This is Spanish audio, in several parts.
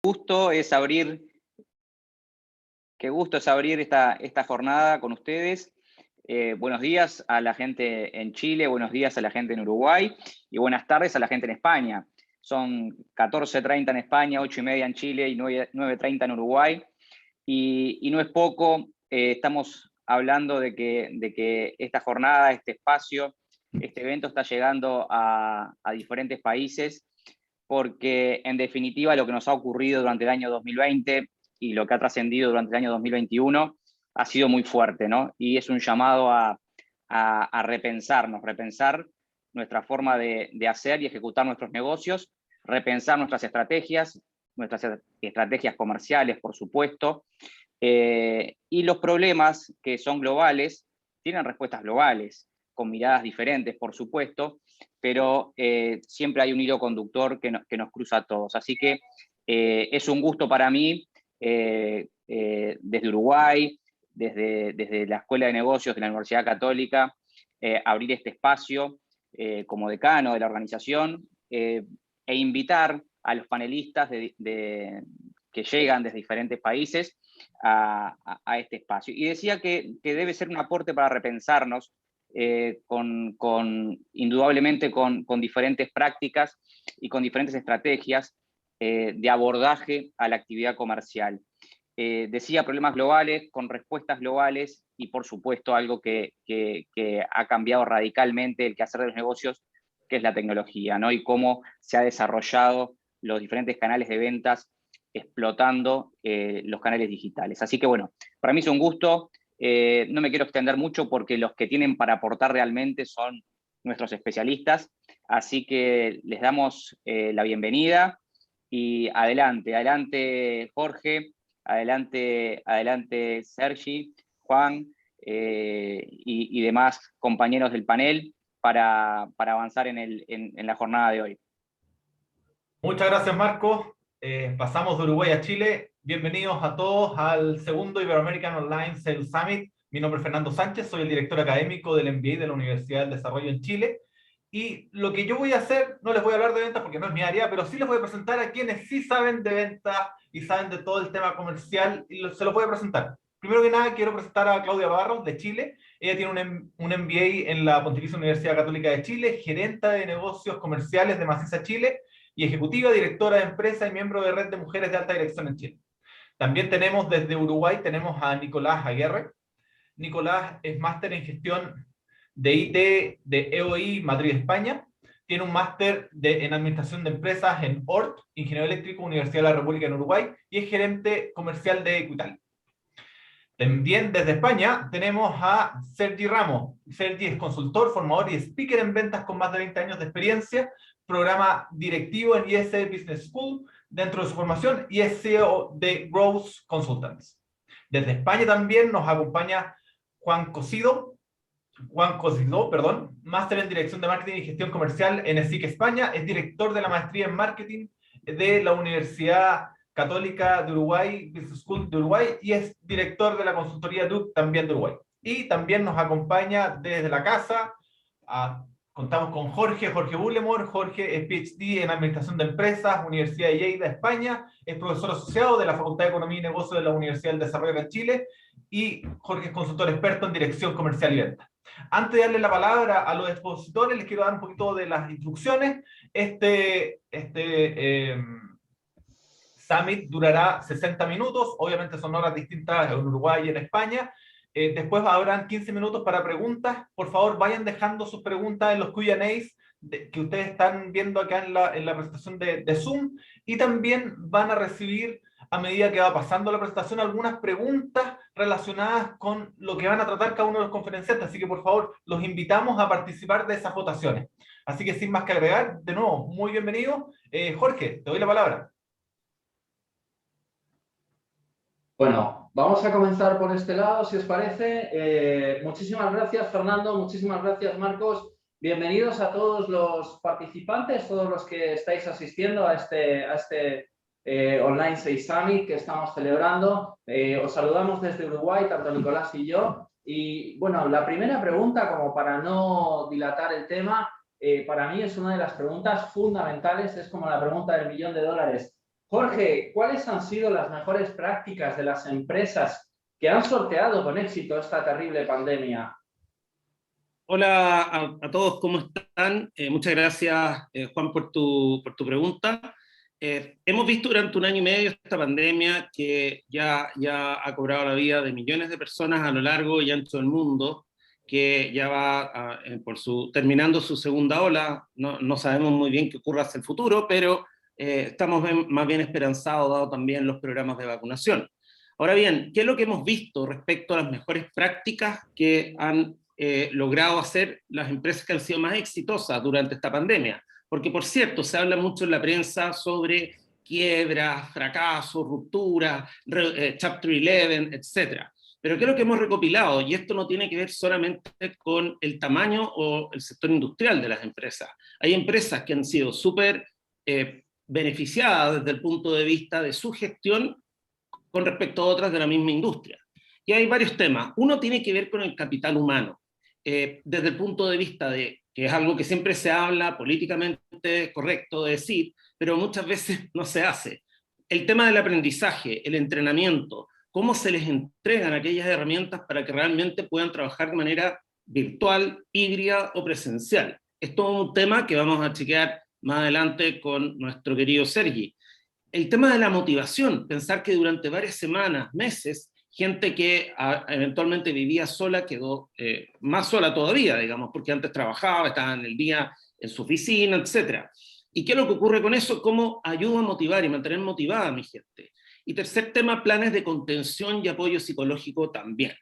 gusto es abrir, qué gusto es abrir esta jornada con ustedes. Buenos días a la gente en Chile, buenos días a la gente en Uruguay y buenas tardes a la gente en España. Son 14:30 en España, 8:30 en Chile y 9:30 en Uruguay. Y no es poco, estamos hablando de que esta jornada, este espacio, este evento está llegando a diferentes países, porque en definitiva lo que nos ha ocurrido durante el año 2020 y lo que ha trascendido durante el año 2021 ha sido muy fuerte, ¿no? Y es un llamado a repensar nuestra forma de hacer y ejecutar nuestros negocios, repensar nuestras estrategias comerciales, por supuesto, y los problemas que son globales tienen respuestas globales, con miradas diferentes, por supuesto, pero siempre hay un hilo conductor que nos cruza a todos. Así que es un gusto para mí, desde Uruguay, desde la Escuela de Negocios de la Universidad Católica, abrir este espacio como decano de la organización e invitar a los panelistas que llegan desde diferentes países a este espacio. Y decía que debe ser un aporte para repensarnos, indudablemente con diferentes prácticas y con diferentes estrategias de abordaje a la actividad comercial. Decía problemas globales con respuestas globales y, por supuesto, algo que ha cambiado radicalmente el quehacer de los negocios, que es la tecnología, ¿no? Y cómo se ha desarrollado los diferentes canales de ventas explotando los canales digitales. Así que, bueno, para mí es un gusto. No me quiero extender mucho porque los que tienen para aportar realmente son nuestros especialistas. Así que les damos la bienvenida y adelante Jorge, adelante Sergi, Juan y demás compañeros del panel para avanzar en la jornada de hoy. Muchas gracias, Marcos. Pasamos de Uruguay a Chile. Bienvenidos a todos al segundo Iberoamerican Online Sales Summit. Mi nombre es Fernando Sánchez, soy el director académico del MBA de la Universidad del Desarrollo en Chile. Y lo que yo voy a hacer, no les voy a hablar de ventas porque no es mi área, pero sí les voy a presentar a quienes sí saben de ventas y saben de todo el tema comercial y se los voy a presentar. Primero que nada, quiero presentar a Claudia Barros, de Chile. Ella tiene un MBA en la Pontificia Universidad Católica de Chile, gerenta de negocios comerciales de Maciza Chile, y ejecutiva, directora de empresa y miembro de Red de Mujeres de Alta Dirección en Chile. También tenemos desde Uruguay, tenemos a Nicolás Aguirre. Nicolás es máster en gestión de IT de EOI Madrid, España. Tiene un máster en administración de empresas en ORT, Ingeniero Eléctrico, Universidad de la República en Uruguay, y es gerente comercial de Equital. También desde España tenemos a Sergi Ramos. Sergi es consultor, formador y speaker en ventas con más de 20 años de experiencia, programa directivo en IS Business School dentro de su formación y es CEO de Growth Consultants. Desde España también nos acompaña Juan Cosido, máster en Dirección de Marketing y Gestión Comercial en ESIC España, es director de la maestría en Marketing de la Universidad Católica de Uruguay, Business School de Uruguay, y es director de la consultoría Duke también de Uruguay. Y también nos acompaña desde la casa, contamos con Jorge Bullemor. Jorge es PhD en Administración de Empresas, Universidad de Lleida, España, es profesor asociado de la Facultad de Economía y Negocios de la Universidad del Desarrollo en Chile, y Jorge es consultor experto en Dirección Comercial y Ventas. Antes de darle la palabra a los expositores, les quiero dar un poquito de las instrucciones. Summit durará 60 minutos, obviamente son horas distintas en Uruguay y en España. Después habrán 15 minutos para preguntas. Por favor, vayan dejando sus preguntas en los Q&As que ustedes están viendo acá en la presentación de Zoom, y también van a recibir, a medida que va pasando la presentación, algunas preguntas relacionadas con lo que van a tratar cada uno de los conferenciantes, así que por favor los invitamos a participar de esas votaciones. Así que sin más que agregar, de nuevo, muy bienvenido. Jorge, te doy la palabra. Bueno, vamos a comenzar por este lado, si os parece. Muchísimas gracias, Fernando, muchísimas gracias, Marcos. Bienvenidos a todos los participantes, todos los que estáis asistiendo a este Online Sales Summit que estamos celebrando. Os saludamos desde Uruguay, tanto Nicolás y yo. Y bueno, la primera pregunta, como para no dilatar el tema, para mí es una de las preguntas fundamentales, es como la pregunta del $1.000.000. Jorge, ¿cuáles han sido las mejores prácticas de las empresas que han sorteado con éxito esta terrible pandemia? Hola a todos, ¿cómo están? Muchas gracias, Juan, por tu pregunta. Hemos visto durante un año y medio esta pandemia que ya ha cobrado la vida de millones de personas a lo largo y ancho del mundo, que ya va terminando su segunda ola. No sabemos muy bien qué ocurra hacia el futuro, pero estamos más bien esperanzados, dado también los programas de vacunación. Ahora bien, ¿qué es lo que hemos visto respecto a las mejores prácticas que han logrado hacer las empresas que han sido más exitosas durante esta pandemia? Porque, por cierto, se habla mucho en la prensa sobre quiebras, fracasos, rupturas, Chapter 11, etc. Pero ¿qué es lo que hemos recopilado? Y esto no tiene que ver solamente con el tamaño o el sector industrial de las empresas. Hay empresas que han sido súper beneficiadas desde el punto de vista de su gestión con respecto a otras de la misma industria. Y hay varios temas. Uno tiene que ver con el capital humano, desde el punto de vista de que es algo que siempre se habla políticamente correcto de decir, pero muchas veces no se hace. El tema del aprendizaje, el entrenamiento, cómo se les entregan aquellas herramientas para que realmente puedan trabajar de manera virtual, híbrida o presencial. Es todo un tema que vamos a chequear más adelante con nuestro querido Sergi. El tema de la motivación, pensar que durante varias semanas, meses, gente que eventualmente vivía sola quedó más sola todavía, digamos, porque antes trabajaba, estaba en el día en su oficina, etc. ¿Y qué es lo que ocurre con eso? ¿Cómo ayuda a motivar y mantener motivada a mi gente? Y tercer tema, planes de contención y apoyo psicológico también.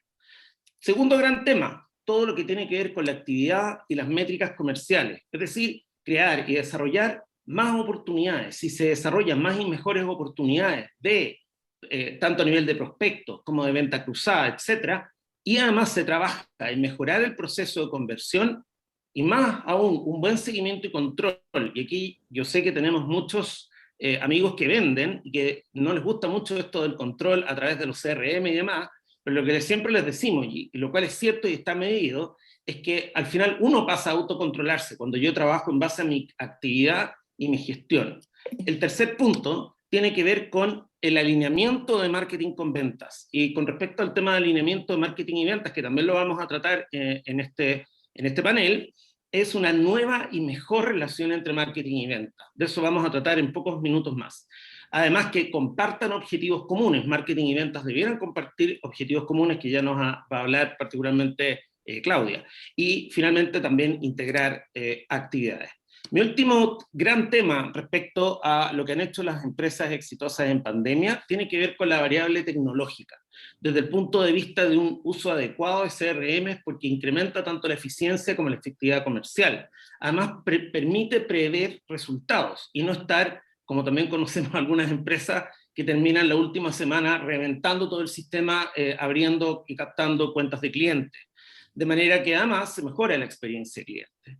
Segundo gran tema, todo lo que tiene que ver con la actividad y las métricas comerciales, es decir, crear y desarrollar más oportunidades. Si se desarrollan más y mejores oportunidades de tanto a nivel de prospectos como de venta cruzada, etcétera, y además se trabaja en mejorar el proceso de conversión y más aún un buen seguimiento y control. Y aquí yo sé que tenemos muchos amigos que venden y que no les gusta mucho esto del control a través de los CRM y demás, pero lo que siempre les decimos, y lo cual es cierto y está medido, es que al final uno pasa a autocontrolarse cuando yo trabajo en base a mi actividad y mi gestión. El tercer punto tiene que ver con el alineamiento de marketing con ventas. Y con respecto al tema de alineamiento de marketing y ventas, que también lo vamos a tratar en este panel, es una nueva y mejor relación entre marketing y ventas. De eso vamos a tratar en pocos minutos más. Además, que compartan objetivos comunes. Marketing y ventas debieran compartir objetivos comunes, que ya nos va a hablar particularmente Claudia. Y finalmente también integrar actividades. Mi último gran tema respecto a lo que han hecho las empresas exitosas en pandemia tiene que ver con la variable tecnológica, desde el punto de vista de un uso adecuado de CRM, porque incrementa tanto la eficiencia como la efectividad comercial. Además, permite prever resultados y no estar, como también conocemos algunas empresas, que terminan la última semana reventando todo el sistema, abriendo y captando cuentas de clientes. De manera que además se mejora la experiencia de cliente.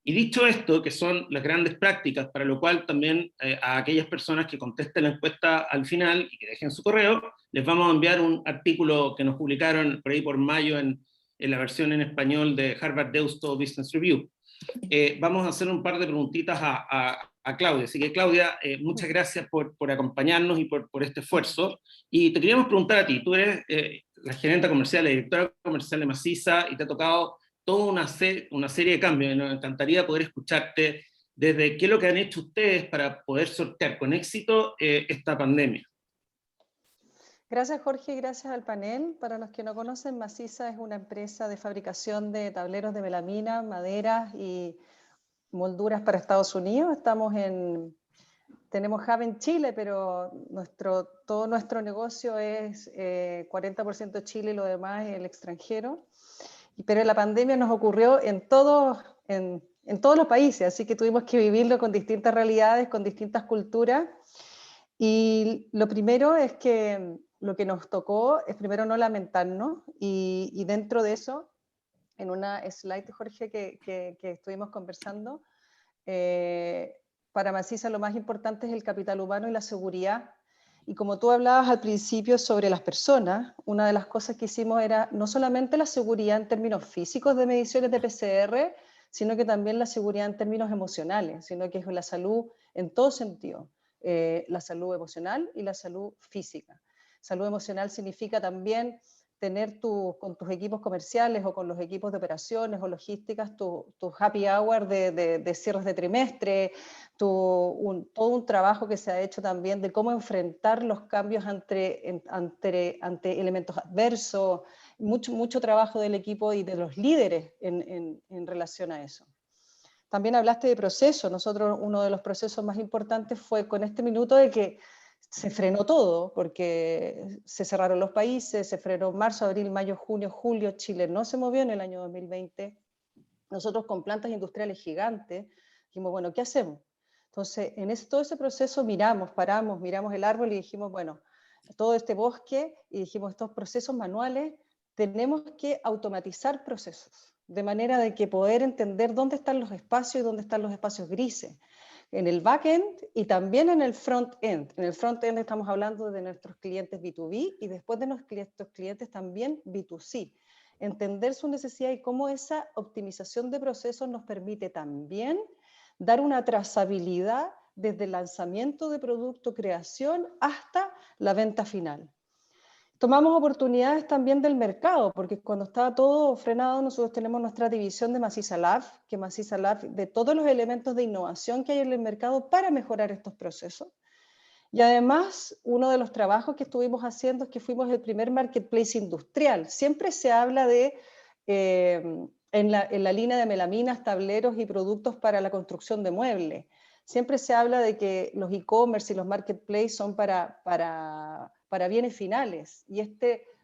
Y dicho esto, que son las grandes prácticas, para lo cual también a aquellas personas que contesten la encuesta al final y que dejen su correo, les vamos a enviar un artículo que nos publicaron por ahí por mayo en la versión en español de Harvard Deusto Business Review. Vamos a hacer un par de preguntitas a Claudia. Así que Claudia, muchas gracias por acompañarnos y por este esfuerzo. Y te queríamos preguntar a ti, tú eres la gerente comercial, la directora comercial de Maciza, y te ha tocado toda una serie de cambios. Nos encantaría poder escucharte desde qué es lo que han hecho ustedes para poder sortear con éxito esta pandemia. Gracias, Jorge, y gracias al panel. Para los que no conocen, Maciza es una empresa de fabricación de tableros de melamina, maderas y molduras para Estados Unidos. Tenemos hub en Chile, pero todo nuestro negocio es 40% Chile y lo demás es el extranjero. Pero la pandemia nos ocurrió en todos los países, así que tuvimos que vivirlo con distintas realidades, con distintas culturas. Y lo primero es que lo que nos tocó es primero no lamentarnos, y dentro de eso, en una slide, Jorge, que estuvimos conversando, para Maciza lo más importante es el capital humano y la seguridad. Y como tú hablabas al principio sobre las personas, una de las cosas que hicimos era no solamente la seguridad en términos físicos de mediciones de PCR, sino que también la seguridad en términos emocionales, sino que es la salud en todo sentido. la salud emocional y la salud física. Salud emocional significa también tener con tus equipos comerciales o con los equipos de operaciones o logísticas tu happy hour de cierres de trimestre, todo un trabajo que se ha hecho también de cómo enfrentar los cambios ante elementos adversos, mucho trabajo del equipo y de los líderes en relación a eso. También hablaste de proceso. Nosotros, uno de los procesos más importantes fue con este minuto de que se frenó todo, porque se cerraron los países, se frenó marzo, abril, mayo, junio, julio, Chile no se movió en el año 2020. Nosotros con plantas industriales gigantes, dijimos, bueno, ¿qué hacemos? Entonces, todo ese proceso miramos el árbol y dijimos, bueno, todo este bosque, y dijimos, estos procesos manuales, tenemos que automatizar procesos, de manera de que poder entender dónde están los espacios y dónde están los espacios grises, en el back-end y también en el front-end. En el front-end estamos hablando de nuestros clientes B2B y después de nuestros clientes también B2C. Entender su necesidad y cómo esa optimización de procesos nos permite también dar una trazabilidad desde el lanzamiento de producto, creación, hasta la venta final. Tomamos oportunidades también del mercado, porque cuando estaba todo frenado, nosotros tenemos nuestra división de Macisa Lab, que Macisa Lab, de todos los elementos de innovación que hay en el mercado para mejorar estos procesos. Y además, uno de los trabajos que estuvimos haciendo es que fuimos el primer marketplace industrial. Siempre se habla de, en la línea de melaminas, tableros y productos para la construcción de muebles. Siempre se habla de que los e-commerce y los marketplaces son para bienes finales, y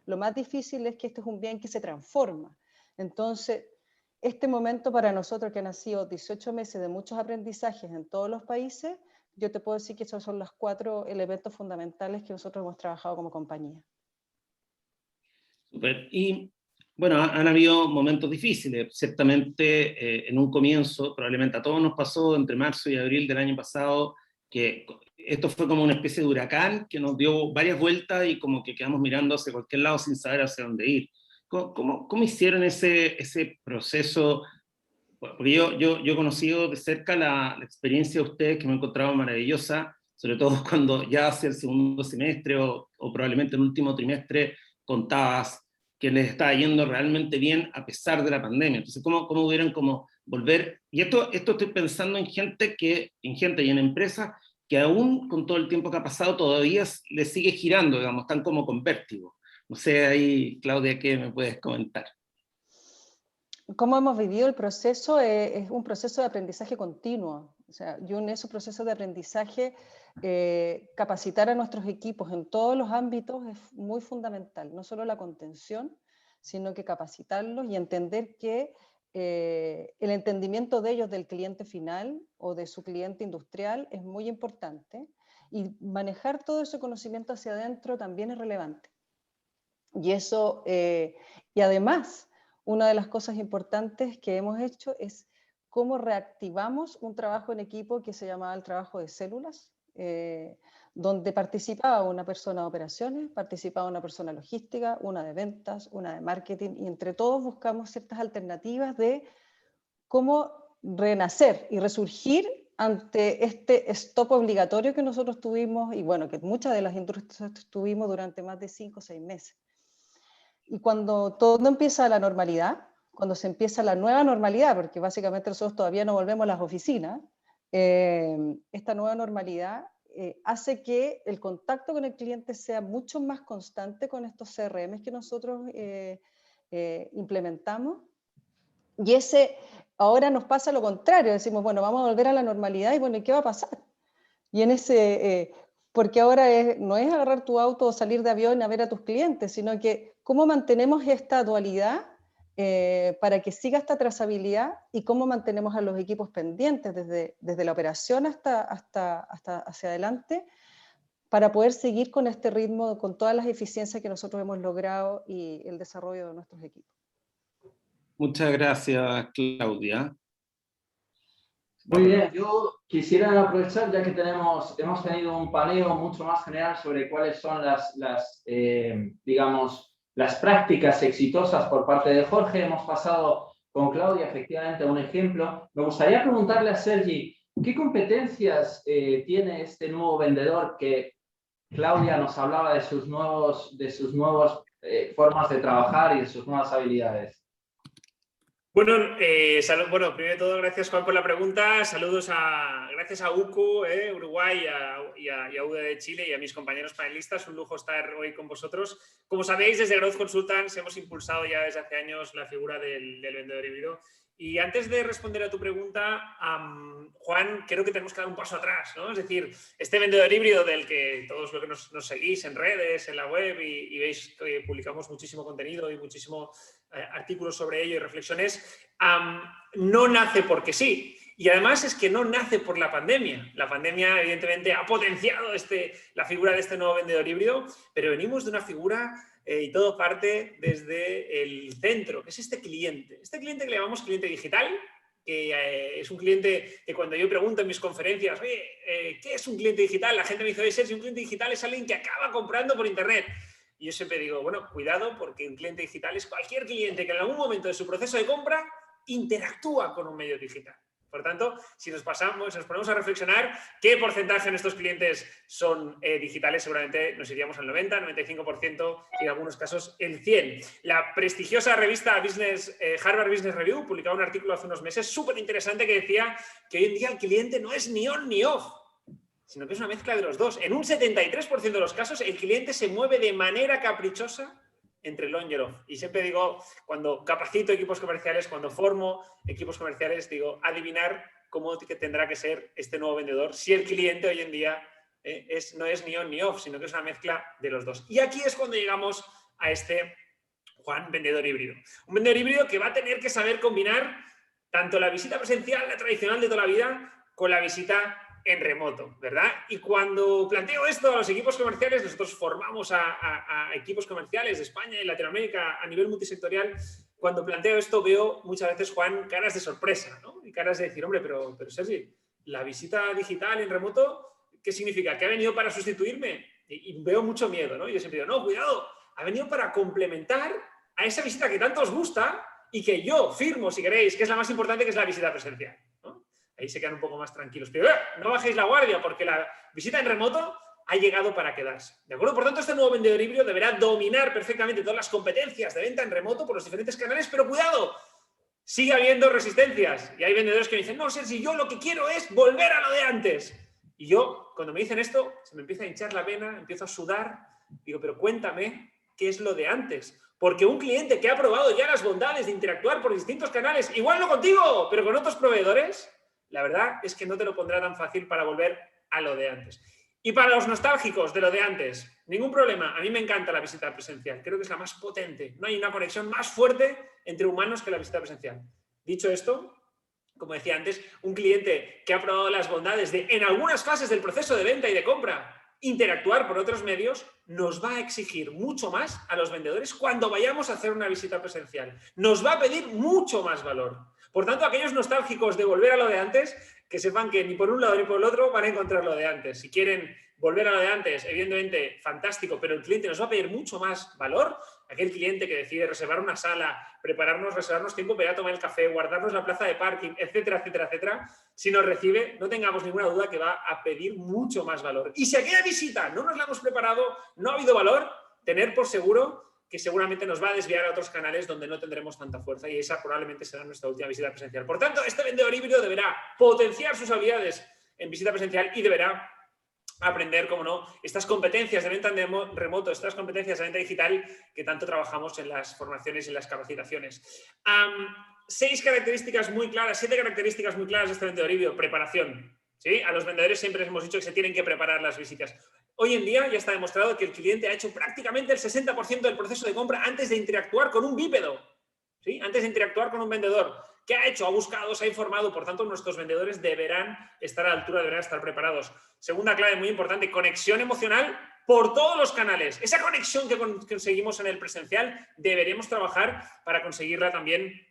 lo más difícil es que este es un bien que se transforma. Entonces, este momento para nosotros, que han sido 18 meses de muchos aprendizajes en todos los países, yo te puedo decir que esos son los 4 elementos fundamentales que nosotros hemos trabajado como compañía. Super. Y bueno, han habido momentos difíciles, ciertamente en un comienzo, probablemente a todos nos pasó entre marzo y abril del año pasado, que esto fue como una especie de huracán que nos dio varias vueltas y como que quedamos mirando hacia cualquier lado sin saber hacia dónde ir. ¿Cómo hicieron ese proceso? Porque yo he conocido de cerca la experiencia de ustedes, que me he encontrado maravillosa, sobre todo cuando ya hacia el segundo semestre o probablemente el último trimestre contabas que les estaba yendo realmente bien a pesar de la pandemia. Entonces, ¿cómo pudieron como volver? Y esto estoy pensando en gente y en empresas que aún con todo el tiempo que ha pasado todavía les sigue girando, digamos, están como con vértigo. No sé, ahí, Claudia, ¿qué me puedes comentar? ¿Cómo hemos vivido el proceso? Es un proceso de aprendizaje continuo. O sea, yo en esos procesos de aprendizaje, capacitar a nuestros equipos en todos los ámbitos es muy fundamental. No solo la contención, sino que capacitarlos y entender que el entendimiento de ellos del cliente final o de su cliente industrial es muy importante, y manejar todo ese conocimiento hacia adentro también es relevante. Y eso, y además, una de las cosas importantes que hemos hecho es cómo reactivamos un trabajo en equipo que se llamaba el trabajo de células, donde participaba una persona de operaciones, participaba una persona de logística, una de ventas, una de marketing, y entre todos buscamos ciertas alternativas de cómo renacer y resurgir ante este stop obligatorio que nosotros tuvimos, y bueno, que muchas de las industrias tuvimos durante más de 5 o 6 meses. Y cuando todo empieza a la normalidad, cuando se empieza la nueva normalidad, porque básicamente nosotros todavía no volvemos a las oficinas, esta nueva normalidad hace que el contacto con el cliente sea mucho más constante con estos CRM que nosotros implementamos. Y ahora nos pasa lo contrario, decimos, bueno, vamos a volver a la normalidad, y bueno, ¿y qué va a pasar? Y porque ahora no es agarrar tu auto o salir de avión a ver a tus clientes, sino que cómo mantenemos esta dualidad para que siga esta trazabilidad, y cómo mantenemos a los equipos pendientes desde la operación hasta hacia adelante, para poder seguir con este ritmo, con todas las eficiencias que nosotros hemos logrado y el desarrollo de nuestros equipos. Muchas gracias, Claudia. Muy bien, yo quisiera aprovechar, ya que hemos tenido un paneo mucho más general sobre cuáles son digamos, las prácticas exitosas por parte de Jorge. Hemos pasado con Claudia efectivamente a un ejemplo. Me gustaría preguntarle a Sergi, ¿Qué competencias tiene este nuevo vendedor que Claudia nos hablaba de sus nuevas formas de trabajar y de sus nuevas habilidades? Bueno, bueno, primero de todo, gracias Juan por la pregunta. Gracias a UCU, Uruguay y a UD de Chile y a mis compañeros panelistas. Un lujo estar hoy con vosotros. Como sabéis, desde Growth Consultants hemos impulsado ya desde hace años la figura del vendedor híbrido. Y antes de responder a tu pregunta, Juan, creo que tenemos que dar un paso atrás, ¿no? Es decir, este vendedor híbrido del que todos los que nos seguís en redes, en la web y veis que publicamos muchísimo contenido y muchísimo artículos sobre ello y reflexiones, no nace porque sí. Y además es que no nace por la pandemia. La pandemia, evidentemente, ha potenciado la figura de este nuevo vendedor híbrido, pero venimos de una figura y todo parte desde el centro, que es este cliente. Este cliente que le llamamos cliente digital, que es un cliente que cuando yo pregunto en mis conferencias, oye, ¿qué es un cliente digital? La gente me dice, oye, Sergi, un cliente digital es alguien que acaba comprando por internet. Y yo siempre digo, bueno, cuidado, porque un cliente digital es cualquier cliente que en algún momento de su proceso de compra interactúa con un medio digital. Por tanto, si nos ponemos a reflexionar qué porcentaje de estos clientes son digitales, seguramente nos iríamos al 90, 95% y en algunos casos el 100%. La prestigiosa revista Harvard Business Review publicaba un artículo hace unos meses súper interesante que decía que hoy en día el cliente no es ni on ni off, sino que es una mezcla de los dos. En un 73% de los casos el cliente se mueve de manera caprichosa entre el on y el off. Y siempre digo, cuando capacito equipos comerciales, cuando formo equipos comerciales, digo, adivinar cómo tendrá que ser este nuevo vendedor si el cliente hoy en día no es ni on ni off, sino que es una mezcla de los dos. Y aquí es cuando llegamos a este, Juan, vendedor híbrido. Un vendedor híbrido que va a tener que saber combinar tanto la visita presencial, la tradicional de toda la vida, con la visita en remoto, ¿verdad? Y cuando planteo esto a los equipos comerciales, nosotros formamos a equipos comerciales de España y Latinoamérica a nivel multisectorial. Cuando planteo esto veo muchas veces, Juan, caras de sorpresa, ¿no? Y caras de decir, hombre, pero Sergi, la visita digital en remoto, ¿qué significa? ¿Que ha venido para sustituirme? Y veo mucho miedo, ¿no? Y yo siempre digo, no, cuidado, ha venido para complementar a esa visita que tanto os gusta y que yo firmo, si queréis, que es la más importante, que es la visita presencial. Ahí se quedan un poco más tranquilos. Pero no bajéis la guardia porque la visita en remoto ha llegado para quedarse. ¿De acuerdo? Por tanto, este nuevo vendedor híbrido deberá dominar perfectamente todas las competencias de venta en remoto por los diferentes canales, pero cuidado, sigue habiendo resistencias. Y hay vendedores que me dicen, no, Sergi, yo lo que quiero es volver a lo de antes. Y yo, cuando me dicen esto, se me empieza a hinchar la vena, empiezo a sudar. Digo, pero cuéntame, ¿qué es lo de antes? Porque un cliente que ha probado ya las bondades de interactuar por distintos canales, igual no contigo, pero con otros proveedores, la verdad es que no te lo pondrá tan fácil para volver a lo de antes. Y para los nostálgicos de lo de antes, ningún problema. A mí me encanta la visita presencial. Creo que es la más potente. No hay una conexión más fuerte entre humanos que la visita presencial. Dicho esto, como decía antes, un cliente que ha probado las bondades de, en algunas fases del proceso de venta y de compra, interactuar por otros medios, nos va a exigir mucho más a los vendedores cuando vayamos a hacer una visita presencial. Nos va a pedir mucho más valor. Por tanto, aquellos nostálgicos de volver a lo de antes, que sepan que ni por un lado ni por el otro van a encontrar lo de antes. Si quieren volver a lo de antes, evidentemente, fantástico, pero el cliente nos va a pedir mucho más valor. Aquel cliente que decide reservar una sala, reservarnos tiempo para ir a tomar el café, guardarnos la plaza de parking, etcétera, etcétera, etcétera, si nos recibe, no tengamos ninguna duda que va a pedir mucho más valor. Y si aquella visita no nos la hemos preparado, no ha habido valor, tener por seguro que seguramente nos va a desviar a otros canales donde no tendremos tanta fuerza y esa probablemente será nuestra última visita presencial. Por tanto, este vendedor híbrido deberá potenciar sus habilidades en visita presencial y deberá aprender, como no, estas competencias de venta en remoto, estas competencias de venta digital que tanto trabajamos en las formaciones y en las capacitaciones. 7 características muy claras de este vendedor híbrido. Preparación. ¿Sí? A los vendedores siempre les hemos dicho que se tienen que preparar las visitas. Hoy en día ya está demostrado que el cliente ha hecho prácticamente el 60% del proceso de compra antes de interactuar con un bípedo, ¿sí? Antes de interactuar con un vendedor. ¿Qué ha hecho? Ha buscado, se ha informado. Por tanto, nuestros vendedores deberán estar a la altura, deberán estar preparados. Segunda clave muy importante, conexión emocional por todos los canales. Esa conexión que conseguimos en el presencial deberemos trabajar para conseguirla también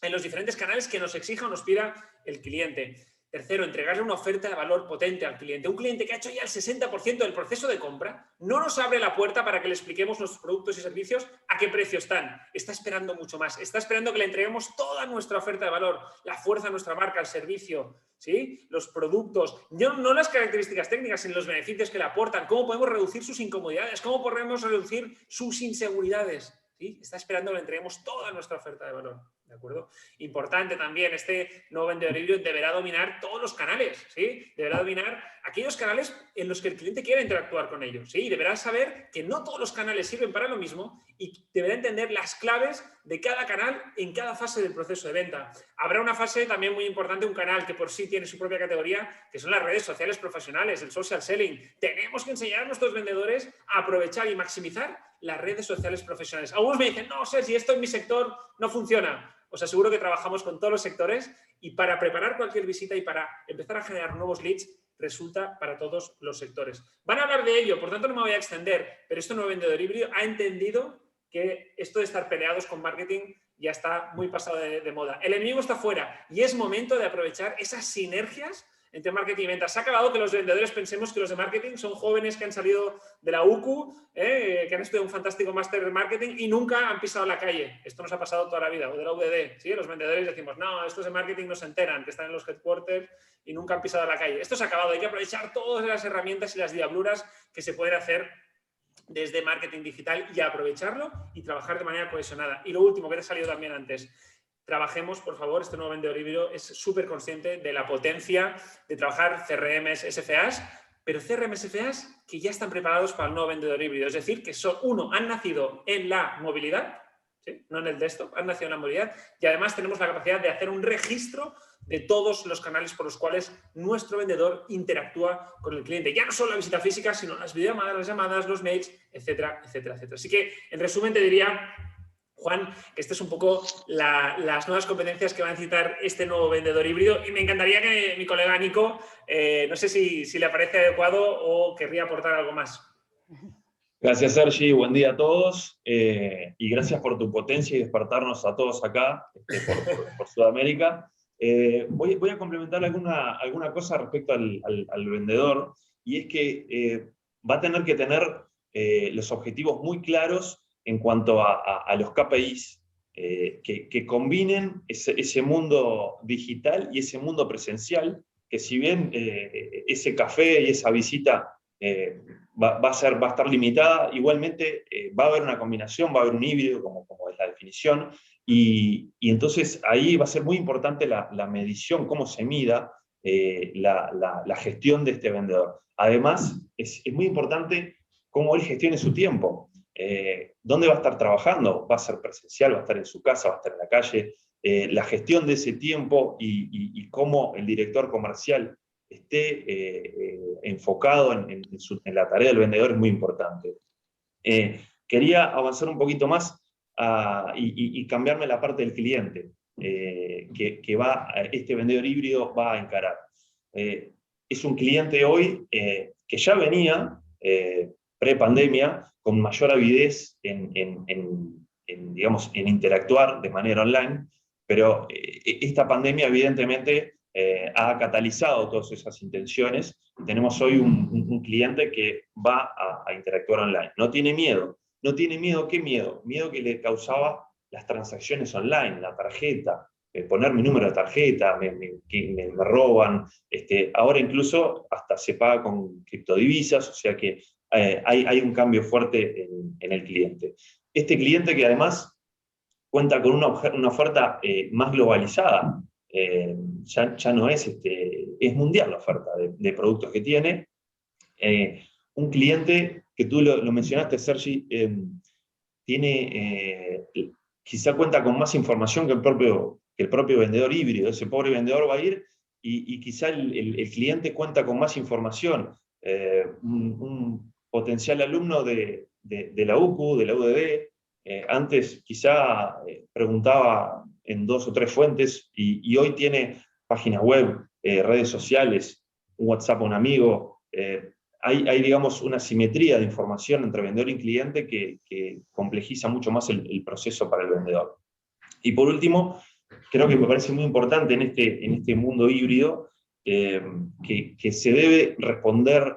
en los diferentes canales que nos exija o nos pida el cliente. Tercero, entregarle una oferta de valor potente al cliente. Un cliente que ha hecho ya el 60% del proceso de compra no nos abre la puerta para que le expliquemos nuestros productos y servicios a qué precio están. Está esperando mucho más. Está esperando que le entreguemos toda nuestra oferta de valor, la fuerza de nuestra marca, el servicio, ¿sí? Los productos, no las características técnicas, sino los beneficios que le aportan, cómo podemos reducir sus incomodidades, cómo podemos reducir sus inseguridades. ¿Sí? Está esperando que le entreguemos toda nuestra oferta de valor, ¿de acuerdo? Importante también, este nuevo vendedor híbrido deberá dominar todos los canales, ¿sí? Deberá dominar aquellos canales en los que el cliente quiera interactuar con ellos, ¿sí? Deberá saber que no todos los canales sirven para lo mismo y deberá entender las claves de cada canal en cada fase del proceso de venta. Habrá una fase también muy importante, un canal que por sí tiene su propia categoría, que son las redes sociales profesionales, el social selling. Tenemos que enseñar a nuestros vendedores a aprovechar y maximizar las redes sociales profesionales. Algunos me dicen, no sé si esto en mi sector no funciona. Os aseguro que trabajamos con todos los sectores y para preparar cualquier visita y para empezar a generar nuevos leads resulta para todos los sectores. Van a hablar de ello, por tanto no me voy a extender, pero este nuevo vendedor híbrido ha entendido que esto de estar peleados con marketing ya está muy pasado de moda. El enemigo está fuera y es momento de aprovechar esas sinergias entre marketing y ventas. Se ha acabado que los vendedores pensemos que los de marketing son jóvenes que han salido de la UCU, que han estudiado un fantástico máster de marketing y nunca han pisado la calle. Esto nos ha pasado toda la vida, o de la UDD. ¿Sí? Los vendedores decimos, no, estos de marketing no se enteran, que están en los headquarters y nunca han pisado la calle. Esto se ha acabado. Hay que aprovechar todas las herramientas y las diabluras que se pueden hacer desde marketing digital y aprovecharlo y trabajar de manera cohesionada. Y lo último, que te ha salido también antes, trabajemos, por favor, este nuevo vendedor híbrido es súper consciente de la potencia de trabajar CRMs, SFAs, pero CRMs, SFAs que ya están preparados para el nuevo vendedor híbrido. Es decir, que han nacido en la movilidad, ¿sí? No en el desktop, han nacido en la movilidad y además tenemos la capacidad de hacer un registro de todos los canales por los cuales nuestro vendedor interactúa con el cliente. Ya no solo la visita física, sino las videollamadas, las llamadas, los mails, etcétera, etcétera, etcétera. Así que, en resumen, te diría, Juan, que este es un poco las nuevas competencias que va a necesitar este nuevo vendedor híbrido y me encantaría que mi colega Nico, no sé si le parece adecuado o querría aportar algo más. Gracias, Sergi. Buen día a todos y gracias por tu potencia y despertarnos a todos acá por Sudamérica. Voy a complementar alguna cosa respecto al vendedor y es que va a tener que tener los objetivos muy claros en cuanto a los KPIs que combinen ese mundo digital y ese mundo presencial, que si bien ese café y esa visita va a estar limitada, igualmente va a haber una combinación, va a haber un híbrido, como es la definición, y entonces ahí va a ser muy importante la medición, cómo se mida la gestión de este vendedor. Además, es muy importante cómo él gestione su tiempo. ¿Dónde va a estar trabajando? ¿Va a ser presencial? ¿Va a estar en su casa? ¿Va a estar en la calle? La gestión de ese tiempo y cómo el director comercial esté enfocado en la tarea del vendedor es muy importante. Quería avanzar un poquito más y cambiarme la parte del cliente que este vendedor híbrido va a encarar. Es un cliente hoy que ya venía pre-pandemia con mayor avidez digamos, en interactuar de manera online, pero esta pandemia evidentemente ha catalizado todas esas intenciones. Tenemos hoy un cliente que va a interactuar online. No tiene miedo. No tiene miedo. ¿Qué miedo? Miedo que le causaba las transacciones online, la tarjeta, poner mi número de tarjeta, me roban. Ahora incluso hasta se paga con criptodivisas, o sea que hay un cambio fuerte en el cliente. Este cliente que además cuenta con una oferta más globalizada, ya no es mundial la oferta de productos que tiene. Un cliente que tú lo mencionaste, Sergi, quizá cuenta con más información que el propio vendedor híbrido. Ese pobre vendedor va a ir y quizá el cliente cuenta con más información. Un potencial alumno de la UCU, de la UDD, antes quizá preguntaba en 2 o 3 fuentes y hoy tiene páginas web, redes sociales, un WhatsApp a un amigo. Hay, digamos, una simetría de información entre vendedor y cliente que complejiza mucho más el proceso para el vendedor. Y por último, creo que me parece muy importante en este mundo híbrido que se debe responder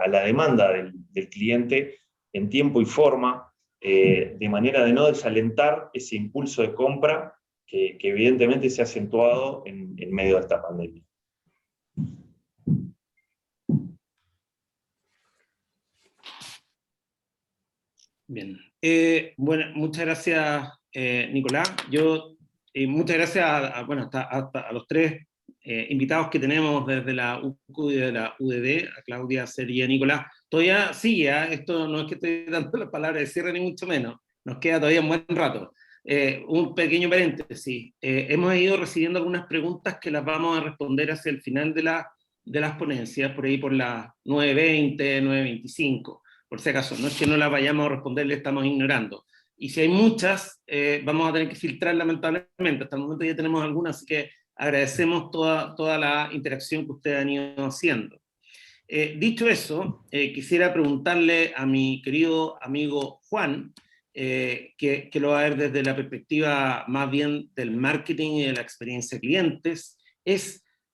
a la demanda del cliente en tiempo y forma, de manera de no desalentar ese impulso de compra que evidentemente se ha acentuado en medio de esta pandemia. Bien. Bueno, muchas gracias, Nicolás. Muchas gracias a los tres invitados que tenemos desde la UCU y de la UDD, a Claudia, Sergio y a Nicolás. Todavía sigue, esto no es que estoy dando las palabras de cierre ni mucho menos, nos queda todavía un buen rato. Un pequeño paréntesis, hemos ido recibiendo algunas preguntas que las vamos a responder hacia el final de las ponencias, por ahí por las 9:20, 9:25, por si acaso, no es que no las vayamos a responder, le estamos ignorando. Y si hay muchas, vamos a tener que filtrar lamentablemente, hasta el momento ya tenemos algunas, así que agradecemos toda la interacción que ustedes han ido haciendo. Dicho eso, quisiera preguntarle a mi querido amigo Juan, que lo va a ver desde la perspectiva más bien del marketing y de la experiencia de clientes,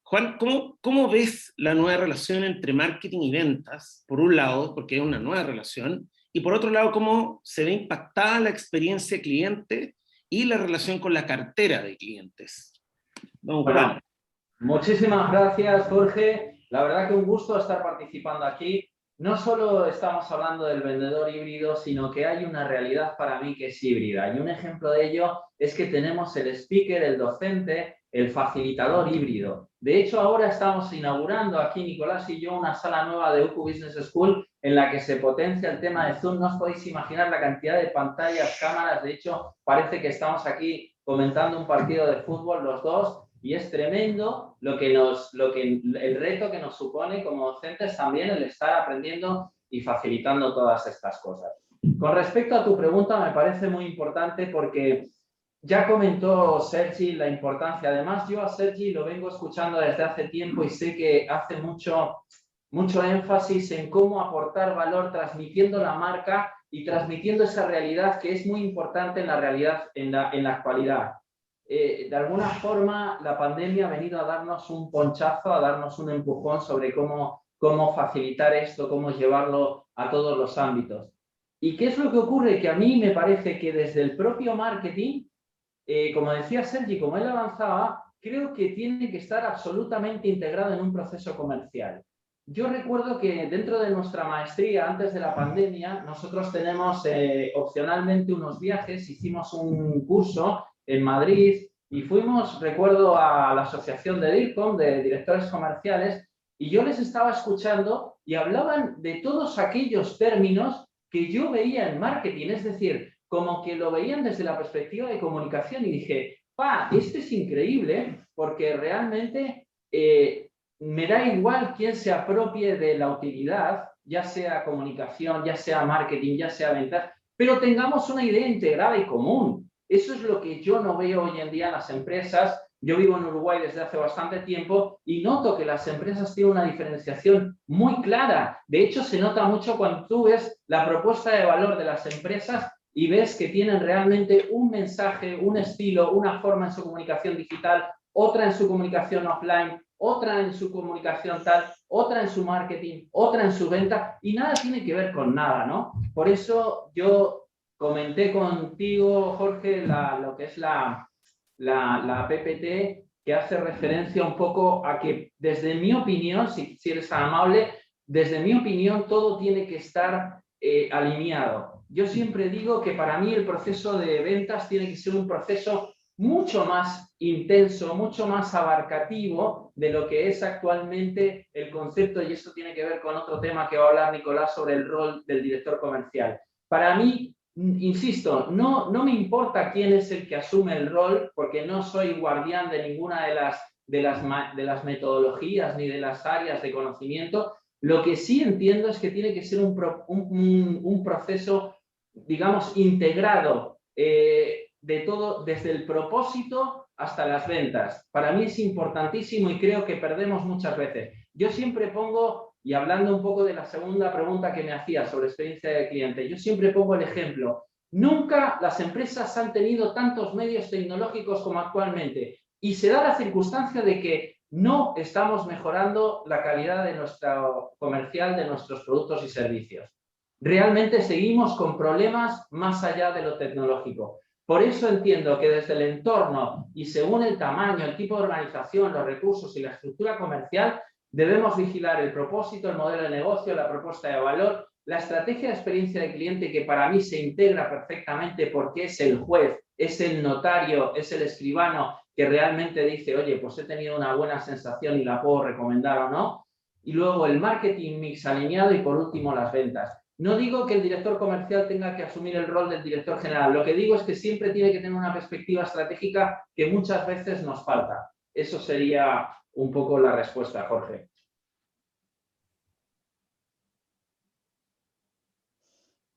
Juan, ¿cómo ves la nueva relación entre marketing y ventas? Por un lado, porque es una nueva relación, y por otro lado, ¿cómo se ve impactada la experiencia de cliente y la relación con la cartera de clientes? Vamos, bueno, Juan. Muchísimas gracias, Jorge. La verdad que un gusto estar participando aquí. No solo estamos hablando del vendedor híbrido, sino que hay una realidad para mí que es híbrida. Y un ejemplo de ello es que tenemos el speaker, el docente, el facilitador híbrido. De hecho, ahora estamos inaugurando aquí, Nicolás y yo, una sala nueva de UCU Business School en la que se potencia el tema de Zoom. No os podéis imaginar la cantidad de pantallas, cámaras. De hecho, parece que estamos aquí comentando un partido de fútbol los dos. Y es tremendo el reto que nos supone como docentes también el estar aprendiendo y facilitando todas estas cosas. Con respecto a tu pregunta, me parece muy importante porque ya comentó Sergi la importancia. Además, yo a Sergi lo vengo escuchando desde hace tiempo y sé que hace mucho énfasis en cómo aportar valor transmitiendo la marca y transmitiendo esa realidad que es muy importante en la realidad, en la actualidad. De alguna forma, la pandemia ha venido a darnos un ponchazo, a darnos un empujón sobre cómo facilitar esto, cómo llevarlo a todos los ámbitos. ¿Y qué es lo que ocurre? Que a mí me parece que desde el propio marketing, como decía Sergi, como él avanzaba, creo que tiene que estar absolutamente integrado en un proceso comercial. Yo recuerdo que dentro de nuestra maestría, antes de la pandemia, nosotros tenemos opcionalmente unos viajes, hicimos un curso en Madrid y fuimos, recuerdo, a la asociación de DIRCOM, de directores comerciales, y yo les estaba escuchando y hablaban de todos aquellos términos que yo veía en marketing, es decir, como que lo veían desde la perspectiva de comunicación y dije, esto es increíble porque realmente me da igual quién se apropie de la utilidad, ya sea comunicación, ya sea marketing, ya sea ventas, pero tengamos una idea integrada y común. Eso es lo que yo no veo hoy en día en las empresas. Yo vivo en Uruguay desde hace bastante tiempo y noto que las empresas tienen una diferenciación muy clara. De hecho, se nota mucho cuando tú ves la propuesta de valor de las empresas y ves que tienen realmente un mensaje, un estilo, una forma en su comunicación digital, otra en su comunicación offline, otra en su comunicación tal, otra en su marketing, otra en su venta, y nada tiene que ver con nada, ¿no? Por eso yo comenté contigo, Jorge, lo que es la PPT, que hace referencia un poco a que, desde mi opinión, si eres tan amable, desde mi opinión, todo tiene que estar alineado. Yo siempre digo que para mí el proceso de ventas tiene que ser un proceso mucho más intenso, mucho más abarcativo de lo que es actualmente el concepto, y esto tiene que ver con otro tema que va a hablar Nicolás sobre el rol del director comercial. Para mí, insisto, no me importa quién es el que asume el rol, porque no soy guardián de ninguna de las metodologías ni de las áreas de conocimiento. Lo que sí entiendo es que tiene que ser un proceso, digamos, integrado de todo, desde el propósito hasta las ventas. Para mí es importantísimo y creo que perdemos muchas veces. Yo siempre pongo, y hablando un poco de la segunda pregunta que me hacía sobre experiencia de cliente, yo siempre pongo el ejemplo. Nunca las empresas han tenido tantos medios tecnológicos como actualmente. Y se da la circunstancia de que no estamos mejorando la calidad de nuestro comercial, de nuestros productos y servicios. Realmente seguimos con problemas más allá de lo tecnológico. Por eso entiendo que desde el entorno y según el tamaño, el tipo de organización, los recursos y la estructura comercial, debemos vigilar el propósito, el modelo de negocio, la propuesta de valor, la estrategia de experiencia de cliente, que para mí se integra perfectamente porque es el juez, es el notario, es el escribano que realmente dice, oye, pues he tenido una buena sensación y la puedo recomendar o no. Y luego el marketing mix alineado y por último las ventas. No digo que el director comercial tenga que asumir el rol del director general. Lo que digo es que siempre tiene que tener una perspectiva estratégica que muchas veces nos falta. Eso sería un poco la respuesta, Jorge.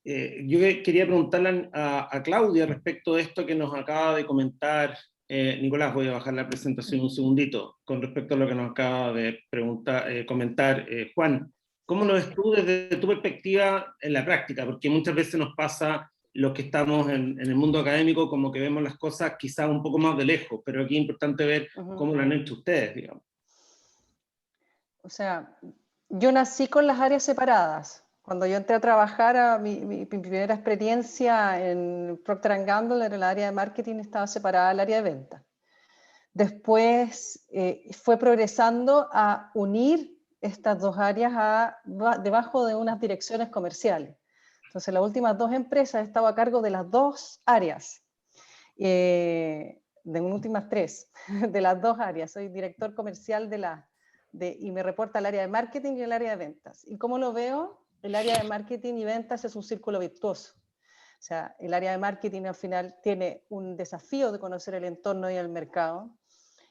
Yo quería preguntarle a Claudia respecto de esto que nos acaba de comentar Nicolás. Voy a bajar la presentación un segundito con respecto a lo que nos acaba de comentar Juan. ¿Cómo lo ves tú desde tu perspectiva en la práctica? Porque muchas veces nos pasa los que estamos en el mundo académico como que vemos las cosas quizás un poco más de lejos, pero aquí es importante ver cómo lo han hecho ustedes, digamos. O sea, yo nací con las áreas separadas. Cuando yo entré a trabajar, mi primera experiencia en Procter & Gamble en el área de marketing estaba separada del área de venta. Después fue progresando a unir estas dos áreas debajo de unas direcciones comerciales. Entonces, las últimas dos empresas he estado a cargo de las dos áreas, de las últimas tres, de las dos áreas. Soy director comercial y me reporta al área de marketing y el área de ventas. ¿Y cómo lo veo? El área de marketing y ventas es un círculo virtuoso. O sea, el área de marketing al final tiene un desafío de conocer el entorno y el mercado.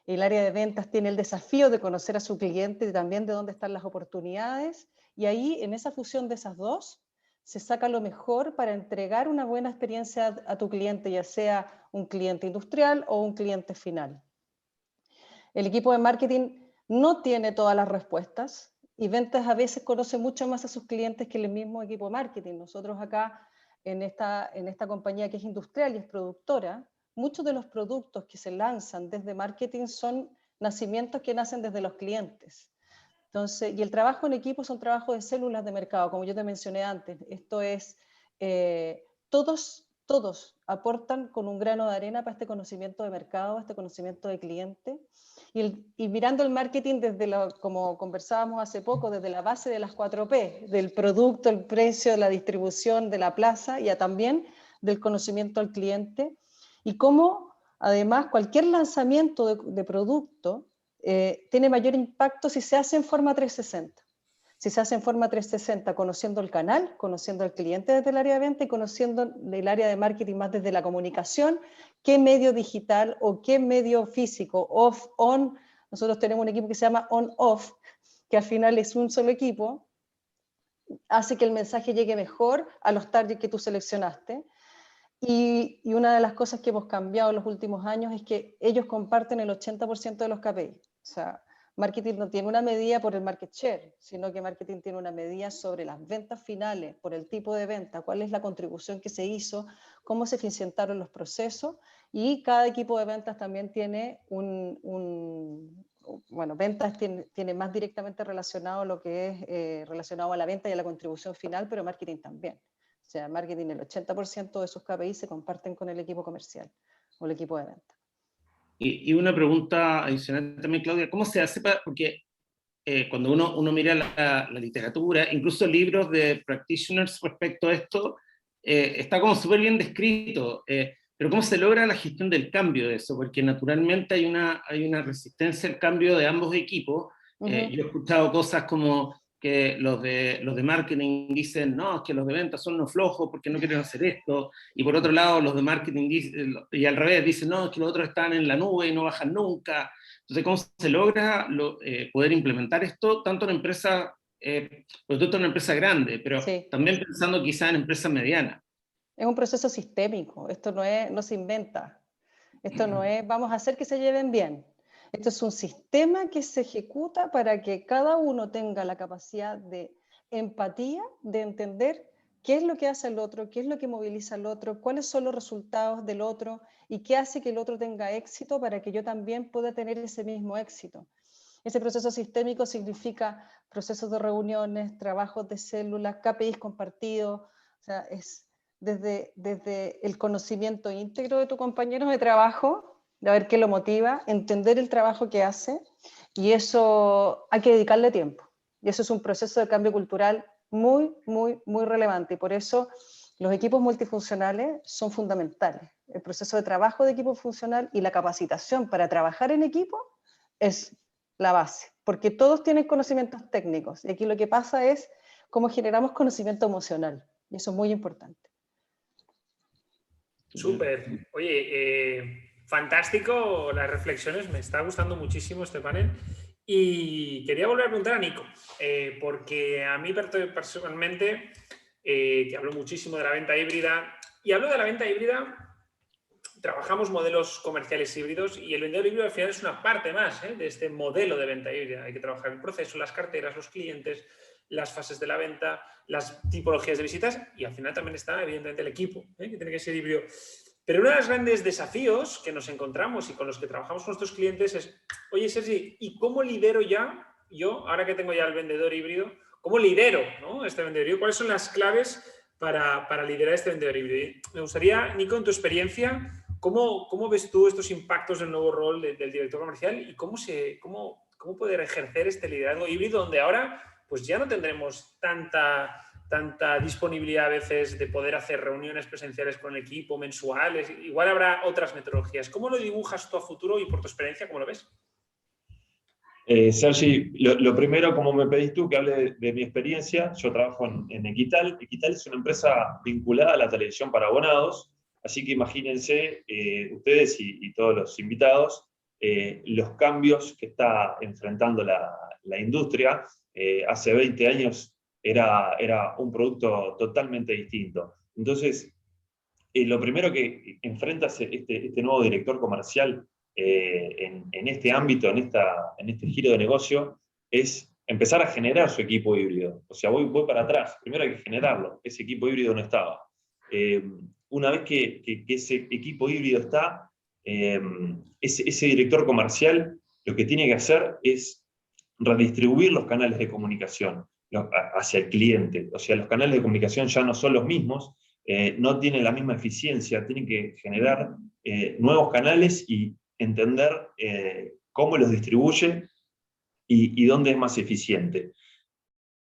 El área de ventas tiene el desafío de conocer a su cliente y también de dónde están las oportunidades. Y ahí, en esa fusión de esas dos, se saca lo mejor para entregar una buena experiencia a tu cliente, ya sea un cliente industrial o un cliente final. El equipo de marketing no tiene todas las respuestas y ventas a veces conoce mucho más a sus clientes que el mismo equipo de marketing. Nosotros acá, en esta compañía que es industrial y es productora, muchos de los productos que se lanzan desde marketing son nacimientos que nacen desde los clientes. Entonces, y el trabajo en equipo es un trabajo de células de mercado, como yo te mencioné antes. Esto es, todos aportan con un grano de arena para este conocimiento de mercado, este conocimiento de cliente. Y mirando el marketing desde como conversábamos hace poco, desde la base de las 4P, del producto, el precio, la distribución, de la plaza y también del conocimiento al cliente. Y cómo, además, cualquier lanzamiento de producto tiene mayor impacto si se hace en forma 360. Si se hace en forma 360, conociendo el canal, conociendo al cliente desde el área de venta y conociendo el área de marketing más desde la comunicación, qué medio digital o qué medio físico, off, on. Nosotros tenemos un equipo que se llama on-off, que al final es un solo equipo, hace que el mensaje llegue mejor a los targets que tú seleccionaste. Y una de las cosas que hemos cambiado en los últimos años es que ellos comparten el 80% de los KPI. O sea, marketing no tiene una medida por el market share, sino que marketing tiene una medida sobre las ventas finales, por el tipo de venta, cuál es la contribución que se hizo, cómo se eficientaron los procesos, y cada equipo de ventas también tiene bueno, ventas tiene más directamente relacionado lo que es relacionado a la venta y a la contribución final, pero marketing también. O sea, marketing, el 80% de sus KPI se comparten con el equipo comercial o el equipo de venta. Y una pregunta adicional también, Claudia, ¿cómo se hace para, porque cuando uno mira la literatura, incluso libros de practitioners respecto a esto, está como súper bien descrito, pero ¿cómo se logra la gestión del cambio de eso? Porque naturalmente hay una resistencia al cambio de ambos equipos. Yo he escuchado cosas como que los de marketing dicen, no, es que los de ventas son unos flojos porque no quieren hacer esto, y por otro lado los de marketing dicen, y al revés, dicen, no, es que los otros están en la nube y no bajan nunca. Entonces, ¿cómo se logra poder implementar esto tanto en empresas, sobre todo en una empresa grande, pero sí, también pensando quizá en empresas medianas? Es un proceso sistémico, esto no se inventa, esto no es vamos a hacer que se lleven bien. Esto es un sistema que se ejecuta para que cada uno tenga la capacidad de empatía, de entender qué es lo que hace el otro, qué es lo que moviliza al otro, cuáles son los resultados del otro y qué hace que el otro tenga éxito para que yo también pueda tener ese mismo éxito. Ese proceso sistémico significa procesos de reuniones, trabajos de células, KPIs compartidos, o sea, es desde el conocimiento íntegro de tu compañero de trabajo, de ver qué lo motiva, entender el trabajo que hace, y eso hay que dedicarle tiempo. Y eso es un proceso de cambio cultural muy, muy, muy relevante, y por eso los equipos multifuncionales son fundamentales. El proceso de trabajo de equipo funcional y la capacitación para trabajar en equipo es la base, porque todos tienen conocimientos técnicos, y aquí lo que pasa es cómo generamos conocimiento emocional, y eso es muy importante. Súper. Oye, fantástico las reflexiones, me está gustando muchísimo este panel. Y quería volver a preguntar a Nico, porque a mí personalmente, que hablo muchísimo de la venta híbrida, y hablo de la venta híbrida, trabajamos modelos comerciales híbridos, y el vendedor híbrido al final es una parte más de este modelo de venta híbrida. Hay que trabajar el proceso, las carteras, los clientes, las fases de la venta, las tipologías de visitas, y al final también está evidentemente el equipo, que tiene que ser híbrido. Pero uno de los grandes desafíos que nos encontramos y con los que trabajamos con nuestros clientes es, oye Sergi, ¿y cómo lidero ya yo, ahora que tengo ya el vendedor híbrido, cómo lidero, ¿no?, este vendedor híbrido? ¿Cuáles son las claves para liderar este vendedor híbrido? Y me gustaría, Nico, en tu experiencia, ¿cómo ves tú estos impactos del nuevo rol del director comercial y cómo poder ejercer este liderazgo híbrido, donde ahora pues ya no tendremos tanta disponibilidad a veces de poder hacer reuniones presenciales con el equipo, mensuales? Igual habrá otras metodologías. ¿Cómo lo dibujas tú a futuro y por tu experiencia, cómo lo ves? Sergi, lo primero, como me pedís tú, que hable de mi experiencia. Yo trabajo en Equital. Equital es una empresa vinculada a la televisión para abonados, así que imagínense ustedes y todos los invitados los cambios que está enfrentando la industria. Hace 20 años era un producto totalmente distinto. Entonces, lo primero que enfrenta este nuevo director comercial en este ámbito, en este giro de negocio, es empezar a generar su equipo híbrido. O sea, voy para atrás. Primero hay que generarlo. Ese equipo híbrido no estaba. Una vez que ese equipo híbrido está, ese director comercial lo que tiene que hacer es redistribuir los canales de comunicación hacia el cliente. O sea, los canales de comunicación ya no son los mismos, no tienen la misma eficiencia, tienen que generar nuevos canales y entender cómo los distribuye y dónde es más eficiente.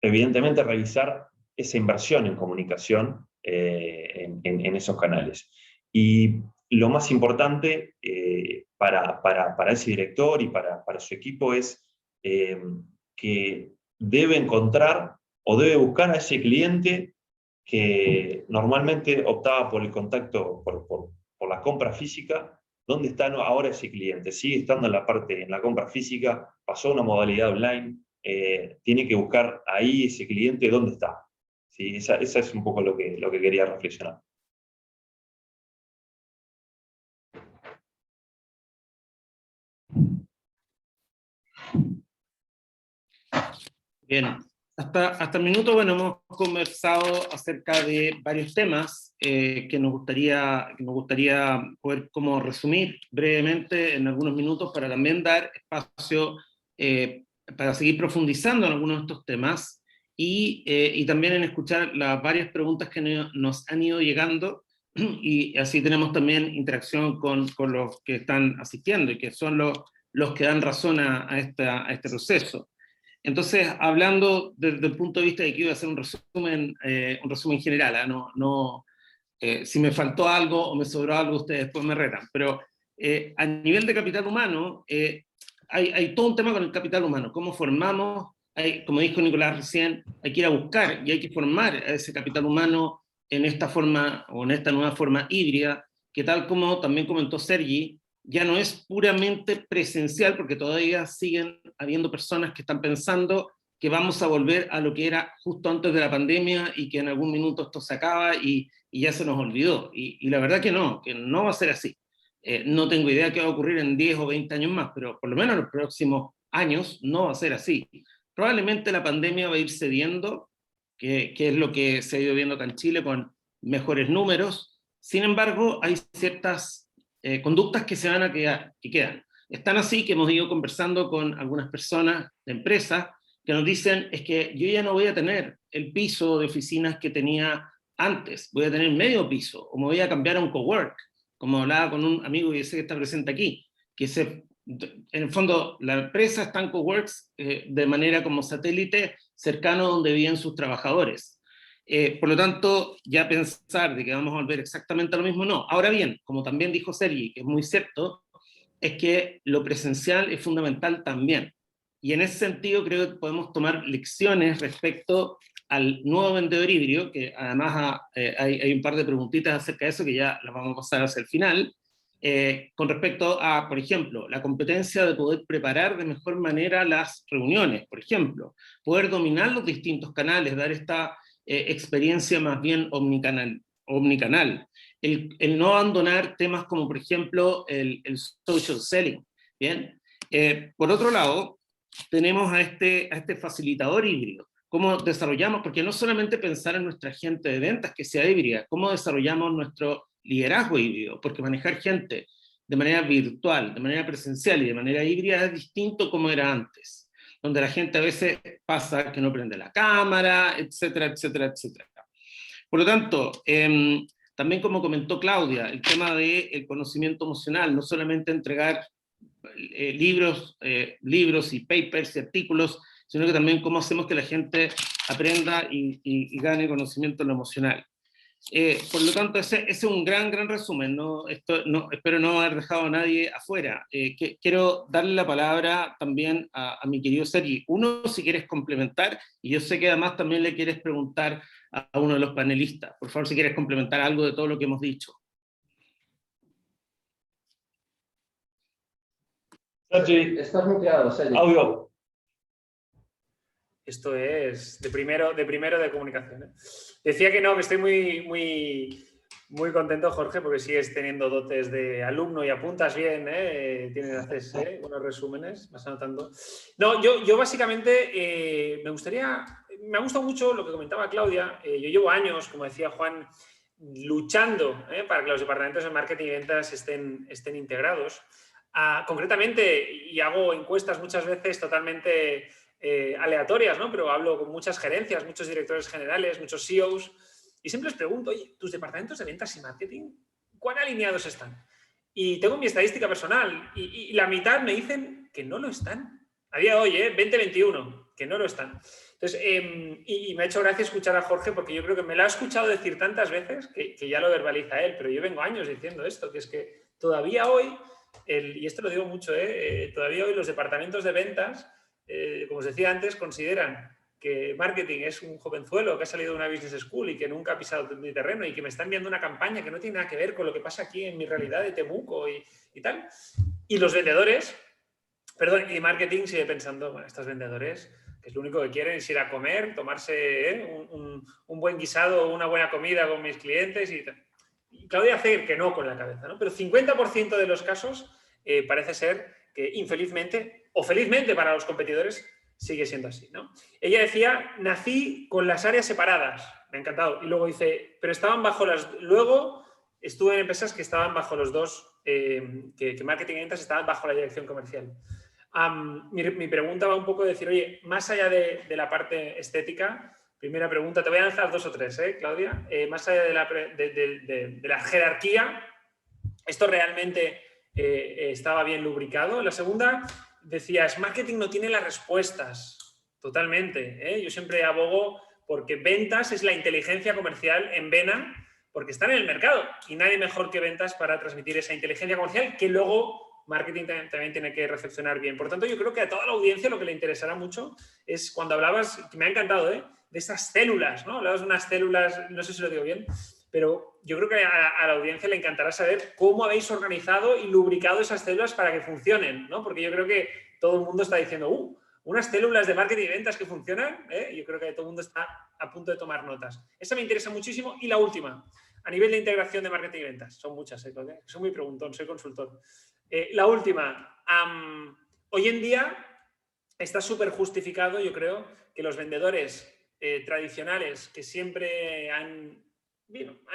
Evidentemente, revisar esa inversión en comunicación en esos canales. Y lo más importante para ese director y para su equipo es que debe encontrar o debe buscar a ese cliente que normalmente optaba por el contacto, por la compra física. ¿Dónde está ahora ese cliente? ¿Sigue estando en la compra física? ¿Pasó a una modalidad online? Tiene que buscar ahí ese cliente dónde está. ¿Sí? Esa es un poco lo que quería reflexionar. Bien, hasta el minuto, bueno, hemos conversado acerca de varios temas que nos gustaría poder como resumir brevemente en algunos minutos para también dar espacio para seguir profundizando en algunos de estos temas y también en escuchar las varias preguntas que nos han ido llegando, y así tenemos también interacción con los que están asistiendo y que son los que dan razón a este proceso. Entonces, hablando desde el punto de vista de que iba a hacer un resumen general, si me faltó algo o me sobró algo, ustedes después me retan, pero a nivel de capital humano, hay todo un tema con el capital humano, cómo formamos, como dijo Nicolás recién, hay que ir a buscar y hay que formar a ese capital humano en esta forma, o en esta nueva forma híbrida, que tal como también comentó Sergi, ya no es puramente presencial, porque todavía siguen habiendo personas que están pensando que vamos a volver a lo que era justo antes de la pandemia y que en algún minuto esto se acaba y ya se nos olvidó. Y la verdad que no va a ser así. No tengo idea qué va a ocurrir en 10 o 20 años más, pero por lo menos en los próximos años no va a ser así. Probablemente la pandemia va a ir cediendo, que es lo que se ha ido viendo acá en Chile con mejores números. Sin embargo, hay ciertas conductas que se van a quedar, que quedan. Es tan así que hemos ido conversando con algunas personas de empresas que nos dicen, es que yo ya no voy a tener el piso de oficinas que tenía antes, voy a tener medio piso, o me voy a cambiar a un cowork, como hablaba con un amigo que sé que está presente aquí, que en el fondo la empresa está en coworks de manera como satélite cercano donde viven sus trabajadores. Por lo tanto, ya pensar de que vamos a volver exactamente a lo mismo, no. Ahora bien, como también dijo Sergi, que es muy cierto, es que lo presencial es fundamental también. Y en ese sentido creo que podemos tomar lecciones respecto al nuevo vendedor híbrido, que además hay un par de preguntitas acerca de eso que ya las vamos a pasar hacia el final, con respecto a, por ejemplo, la competencia de poder preparar de mejor manera las reuniones, por ejemplo, poder dominar los distintos canales, dar esta experiencia más bien omnicanal. El no abandonar temas como, por ejemplo, el social selling. ¿Bien? Por otro lado, tenemos a este facilitador híbrido. ¿Cómo desarrollamos? Porque no solamente pensar en nuestra gente de ventas que sea híbrida, ¿cómo desarrollamos nuestro liderazgo híbrido? Porque manejar gente de manera virtual, de manera presencial y de manera híbrida es distinto como era antes, donde la gente a veces pasa que no prende la cámara, etcétera, etcétera, etcétera. Por lo tanto, también como comentó Claudia, el tema del conocimiento emocional, no solamente entregar libros y papers y artículos, sino que también cómo hacemos que la gente aprenda y gane conocimiento en lo emocional. Por lo tanto, ese es un gran resumen. Espero no haber dejado a nadie afuera. Quiero darle la palabra también a mi querido Sergi. Uno, si quieres complementar, y yo sé que además también le quieres preguntar a uno de los panelistas. Por favor, si quieres complementar algo de todo lo que hemos dicho. Sergi, Estás muteado, Sergi. audio. Esto es de primero de comunicación, ¿eh? Decía que no, que estoy muy contento, Jorge, porque sigues teniendo dotes de alumno y apuntas bien, haces buenos resúmenes, vas anotando. No, yo básicamente me ha gustado mucho lo que comentaba Claudia. Yo llevo años, como decía Juan, luchando para que los departamentos de marketing y ventas estén integrados. Concretamente, y hago encuestas muchas veces totalmente aleatorias, ¿no? Pero hablo con muchas gerencias, muchos directores generales, muchos CEOs, y siempre les pregunto, oye, ¿tus departamentos de ventas y marketing, cuán alineados están? Y tengo mi estadística personal, y la mitad me dicen que no lo están. A día de hoy, 2021, que no lo están. Entonces, y me ha hecho gracia escuchar a Jorge, porque yo creo que me lo ha escuchado decir tantas veces que ya lo verbaliza él, pero yo vengo años diciendo esto, que es que todavía hoy, y esto lo digo mucho, todavía hoy los departamentos de ventas, como os decía antes, consideran que marketing es un jovenzuelo que ha salido de una business school y que nunca ha pisado mi terreno y que me está enviando una campaña que no tiene nada que ver con lo que pasa aquí en mi realidad de Temuco y tal. Y los vendedores, y marketing sigue pensando, bueno, estos vendedores, que es lo único que quieren es ir a comer, tomarse un buen guisado o una buena comida con mis clientes y tal. Y Claudia hace que no con la cabeza, ¿no? Pero 50% de los casos parece ser que infelizmente o felizmente para los competidores sigue siendo así, ¿no? Ella decía, nací con las áreas separadas, me ha encantado, y luego dice, pero estaban bajo luego estuve en empresas que estaban bajo los dos, que marketing y ventas estaban bajo la dirección comercial. Mi pregunta va un poco de decir, oye, más allá de la parte estética, primera pregunta, te voy a lanzar 2 o 3, Claudia, más allá de la jerarquía, ¿esto realmente estaba bien lubricado? La segunda, decías, marketing no tiene las respuestas, totalmente. Yo siempre abogo porque ventas es la inteligencia comercial en vena, porque están en el mercado y nadie mejor que ventas para transmitir esa inteligencia comercial que luego marketing también tiene que recepcionar bien. Por tanto, yo creo que a toda la audiencia lo que le interesará mucho es cuando hablabas, que me ha encantado, de esas células, ¿no? Hablabas de unas células, no sé si lo digo bien, pero yo creo que a la audiencia le encantará saber cómo habéis organizado y lubricado esas células para que funcionen, ¿no? Porque yo creo que todo el mundo está diciendo, unas células de marketing y ventas que funcionan, yo creo que todo el mundo está a punto de tomar notas. Esa me interesa muchísimo. Y la última, a nivel de integración de marketing y ventas. Son muchas, Claudia. Soy muy preguntón, soy consultor. La última, hoy en día está súper justificado, yo creo, que los vendedores tradicionales que siempre han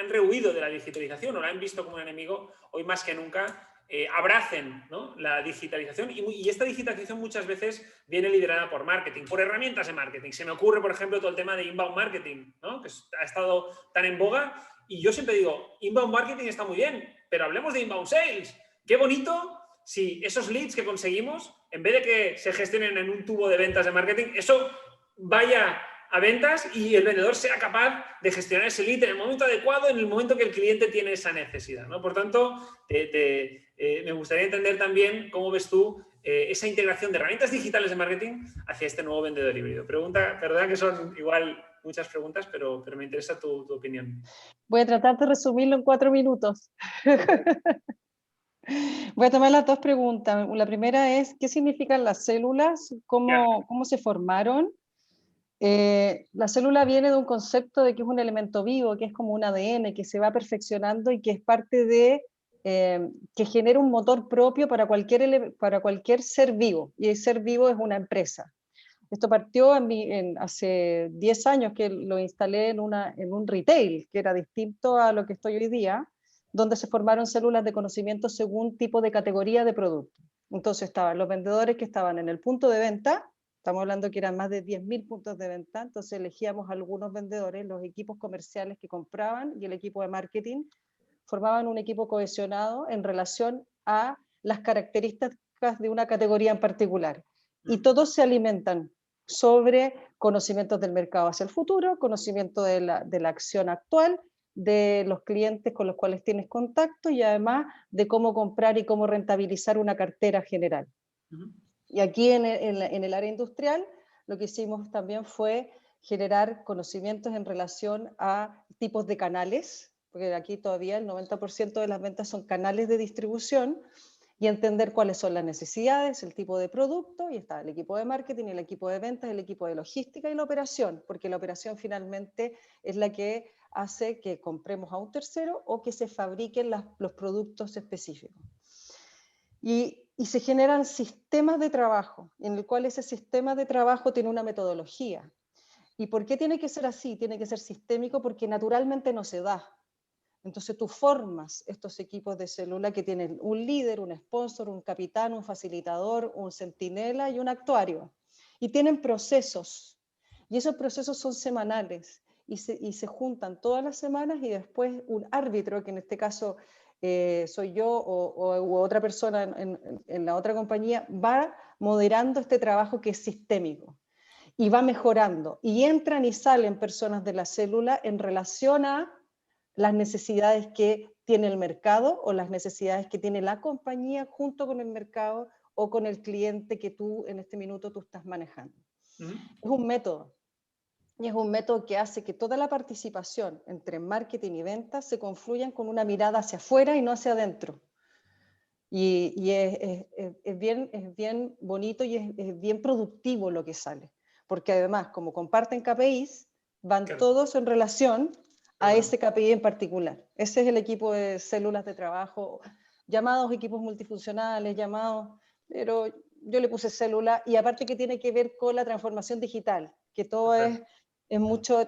rehuido de la digitalización o la han visto como un enemigo, hoy más que nunca abracen, ¿no?, la digitalización, y esta digitalización muchas veces viene liderada por marketing, por herramientas de marketing. Se me ocurre, por ejemplo, todo el tema de inbound marketing, ¿no?, que ha estado tan en boga, y yo siempre digo, inbound marketing está muy bien, pero hablemos de inbound sales. Qué bonito si esos leads que conseguimos, en vez de que se gestionen en un tubo de ventas de marketing, eso vaya a ventas y el vendedor sea capaz de gestionar ese lead en el momento adecuado, en el momento que el cliente tiene esa necesidad, ¿no? Por tanto, me gustaría entender también cómo ves tú esa integración de herramientas digitales de marketing hacia este nuevo vendedor híbrido. Perdona que son igual muchas preguntas, pero me interesa tu opinión. Voy a tratar de resumirlo en 4 minutos. Voy a tomar las 2 preguntas. La primera es, ¿qué significan las células? ¿Cómo se formaron? La célula viene de un concepto de que es un elemento vivo, que es como un ADN, que se va perfeccionando y que es parte de, que genera un motor propio para cualquier ser vivo, y el ser vivo es una empresa. Esto partió hace 10 años que lo instalé en un retail, que era distinto a lo que estoy hoy día, donde se formaron células de conocimiento según tipo de categoría de producto. Entonces estaban los vendedores que estaban en el punto de venta, estamos hablando que eran más de 10.000 puntos de venta, entonces elegíamos algunos vendedores, los equipos comerciales que compraban y el equipo de marketing formaban un equipo cohesionado en relación a las características de una categoría en particular. Y todos se alimentan sobre conocimientos del mercado hacia el futuro, conocimiento de la acción actual, de los clientes con los cuales tienes contacto y además de cómo comprar y cómo rentabilizar una cartera general. Y aquí en el área industrial lo que hicimos también fue generar conocimientos en relación a tipos de canales, porque aquí todavía el 90% de las ventas son canales de distribución, y entender cuáles son las necesidades, el tipo de producto, y está el equipo de marketing, el equipo de ventas, el equipo de logística y la operación, porque la operación finalmente es la que hace que compremos a un tercero o que se fabriquen los productos específicos. Y se generan sistemas de trabajo, en el cual ese sistema de trabajo tiene una metodología. ¿Y por qué tiene que ser así? Tiene que ser sistémico porque naturalmente no se da. Entonces tú formas estos equipos de célula que tienen un líder, un sponsor, un capitán, un facilitador, un centinela y un actuario. Y tienen procesos. Y esos procesos son semanales y se juntan todas las semanas, y después un árbitro, que en este caso soy yo u otra persona en la otra compañía, va moderando este trabajo que es sistémico. Y va mejorando. Y entran y salen personas de la célula en relación a las necesidades que tiene el mercado o las necesidades que tiene la compañía junto con el mercado o con el cliente que tú en este minuto tú estás manejando. Es un método, y es un método que hace que toda la participación entre marketing y ventas se confluyan con una mirada hacia afuera y no hacia adentro. Y es bien bonito y es bien productivo lo que sale, porque además, como comparten KPIs, van todos en relación a ese KPI en particular. Ese es el equipo de células de trabajo, llamados equipos multifuncionales, pero yo le puse célula, y aparte que tiene que ver con la transformación digital, que todo es mucho,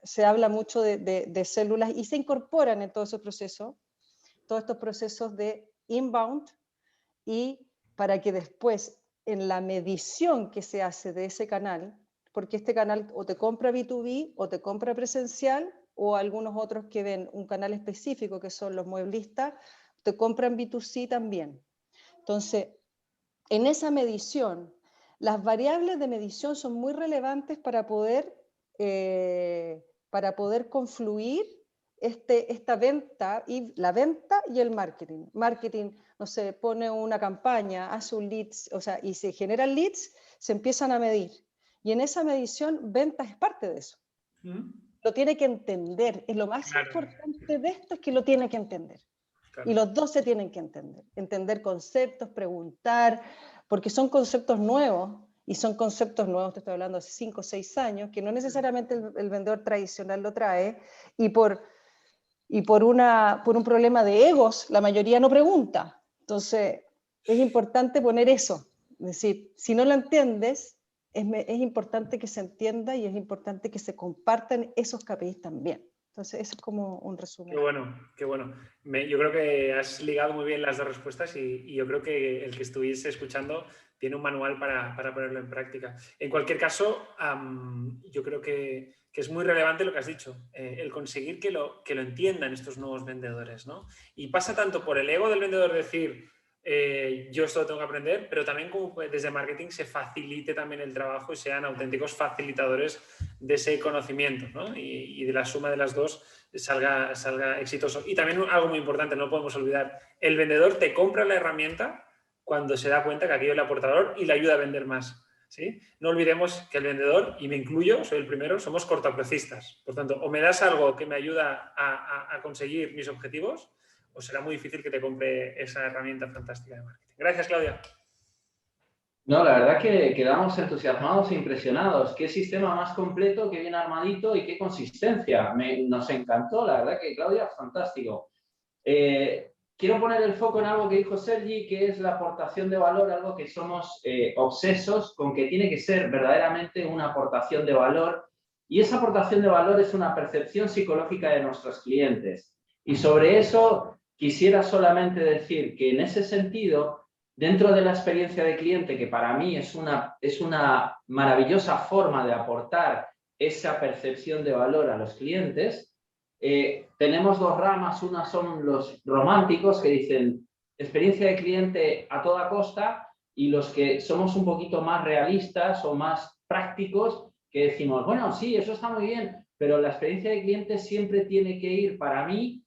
se habla mucho de células y se incorporan en todos esos procesos, todos estos procesos de inbound, y para que después en la medición que se hace de ese canal, porque este canal o te compra B2B o te compra presencial, o algunos otros que ven un canal específico que son los mueblistas, te compran B2C también. Entonces, en esa medición, las variables de medición son muy relevantes para poder confluir esta venta, y la venta y el marketing. Marketing, no sé, pone una campaña, hace un leads, o sea, y se generan leads, se empiezan a medir. Y en esa medición, venta es parte de eso. Lo tiene que entender. Y lo más importante de esto es que lo tiene que entender. Y los dos se tienen que entender. Entender conceptos, preguntar, porque son conceptos nuevos, y son conceptos nuevos, te estoy hablando hace 5 o 6 años, que no necesariamente el vendedor tradicional lo trae, y por un problema de egos, la mayoría no pregunta. Entonces, es importante poner eso. Es decir, si no lo entiendes, es importante que se entienda, y es importante que se compartan esos KPIs también. Entonces, eso es como un resumen. Qué bueno, qué bueno. Yo creo que has ligado muy bien las dos respuestas y yo creo que el que estuviese escuchando tiene un manual para ponerlo en práctica. En cualquier caso, yo creo que es muy relevante lo que has dicho, el conseguir que lo entiendan estos nuevos vendedores, ¿no? Y pasa tanto por el ego del vendedor decir, yo esto lo tengo que aprender, pero también como desde marketing se facilite también el trabajo y sean auténticos facilitadores de ese conocimiento, ¿no? Y de la suma de las dos salga exitoso. Y también algo muy importante, no podemos olvidar, el vendedor te compra la herramienta cuando se da cuenta que aquello le aporta valor y le ayuda a vender más, ¿sí? No olvidemos que el vendedor, y me incluyo, soy el primero, somos cortoplacistas. Por tanto, o me das algo que me ayuda a conseguir mis objetivos, o será muy difícil que te compre esa herramienta fantástica de marketing. Gracias, Claudia. No, la verdad que quedamos entusiasmados e impresionados. Qué sistema más completo, qué bien armadito y qué consistencia. Nos encantó, la verdad que, Claudia, fantástico. Quiero poner el foco en algo que dijo Sergi, que es la aportación de valor, algo que somos obsesos con que tiene que ser verdaderamente una aportación de valor. Y esa aportación de valor es una percepción psicológica de nuestros clientes. Y sobre eso quisiera solamente decir que en ese sentido, dentro de la experiencia de cliente, que para mí es una maravillosa forma de aportar esa percepción de valor a los clientes, tenemos dos ramas. Una son los románticos que dicen experiencia de cliente a toda costa, y los que somos un poquito más realistas o más prácticos que decimos, bueno, sí, eso está muy bien, pero la experiencia de cliente siempre tiene que ir, para mí,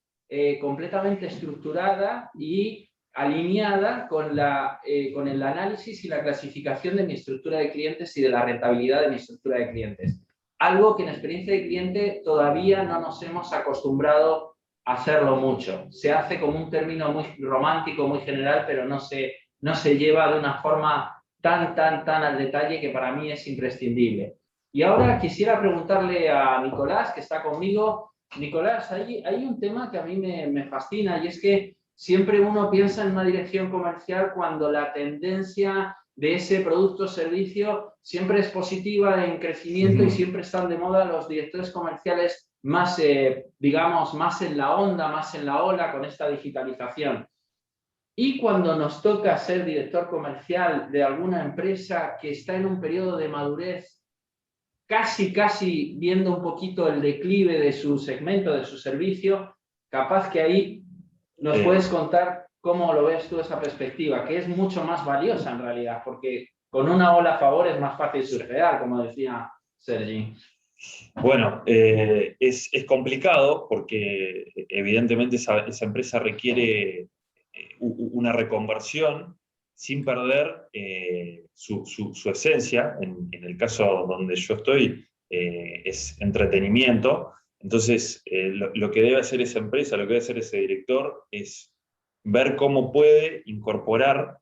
completamente estructurada y alineada con el análisis y la clasificación de mi estructura de clientes y de la rentabilidad de mi estructura de clientes. Algo que en experiencia de cliente todavía no nos hemos acostumbrado a hacerlo mucho. Se hace como un término muy romántico, muy general, pero no se lleva de una forma tan al detalle, que para mí es imprescindible. Y ahora quisiera preguntarle a Nicolás, que está conmigo. Nicolás, hay un tema que a mí me fascina, y es que siempre uno piensa en una dirección comercial cuando la tendencia de ese producto o servicio siempre es positiva, en crecimiento, y siempre están de moda los directores comerciales más, digamos, más en la onda, más en la ola con esta digitalización. Y cuando nos toca ser director comercial de alguna empresa que está en un periodo de madurez, casi viendo un poquito el declive de su segmento, de su servicio, capaz que ahí nos puedes contar cómo lo ves tú esa perspectiva, que es mucho más valiosa en realidad, porque con una ola a favor es más fácil surfear, como decía Sergi. Bueno, es complicado porque evidentemente esa empresa requiere una reconversión sin perder su esencia. En el caso donde yo estoy, es entretenimiento. Entonces, lo que debe hacer esa empresa, lo que debe hacer ese director, es ver cómo puede incorporar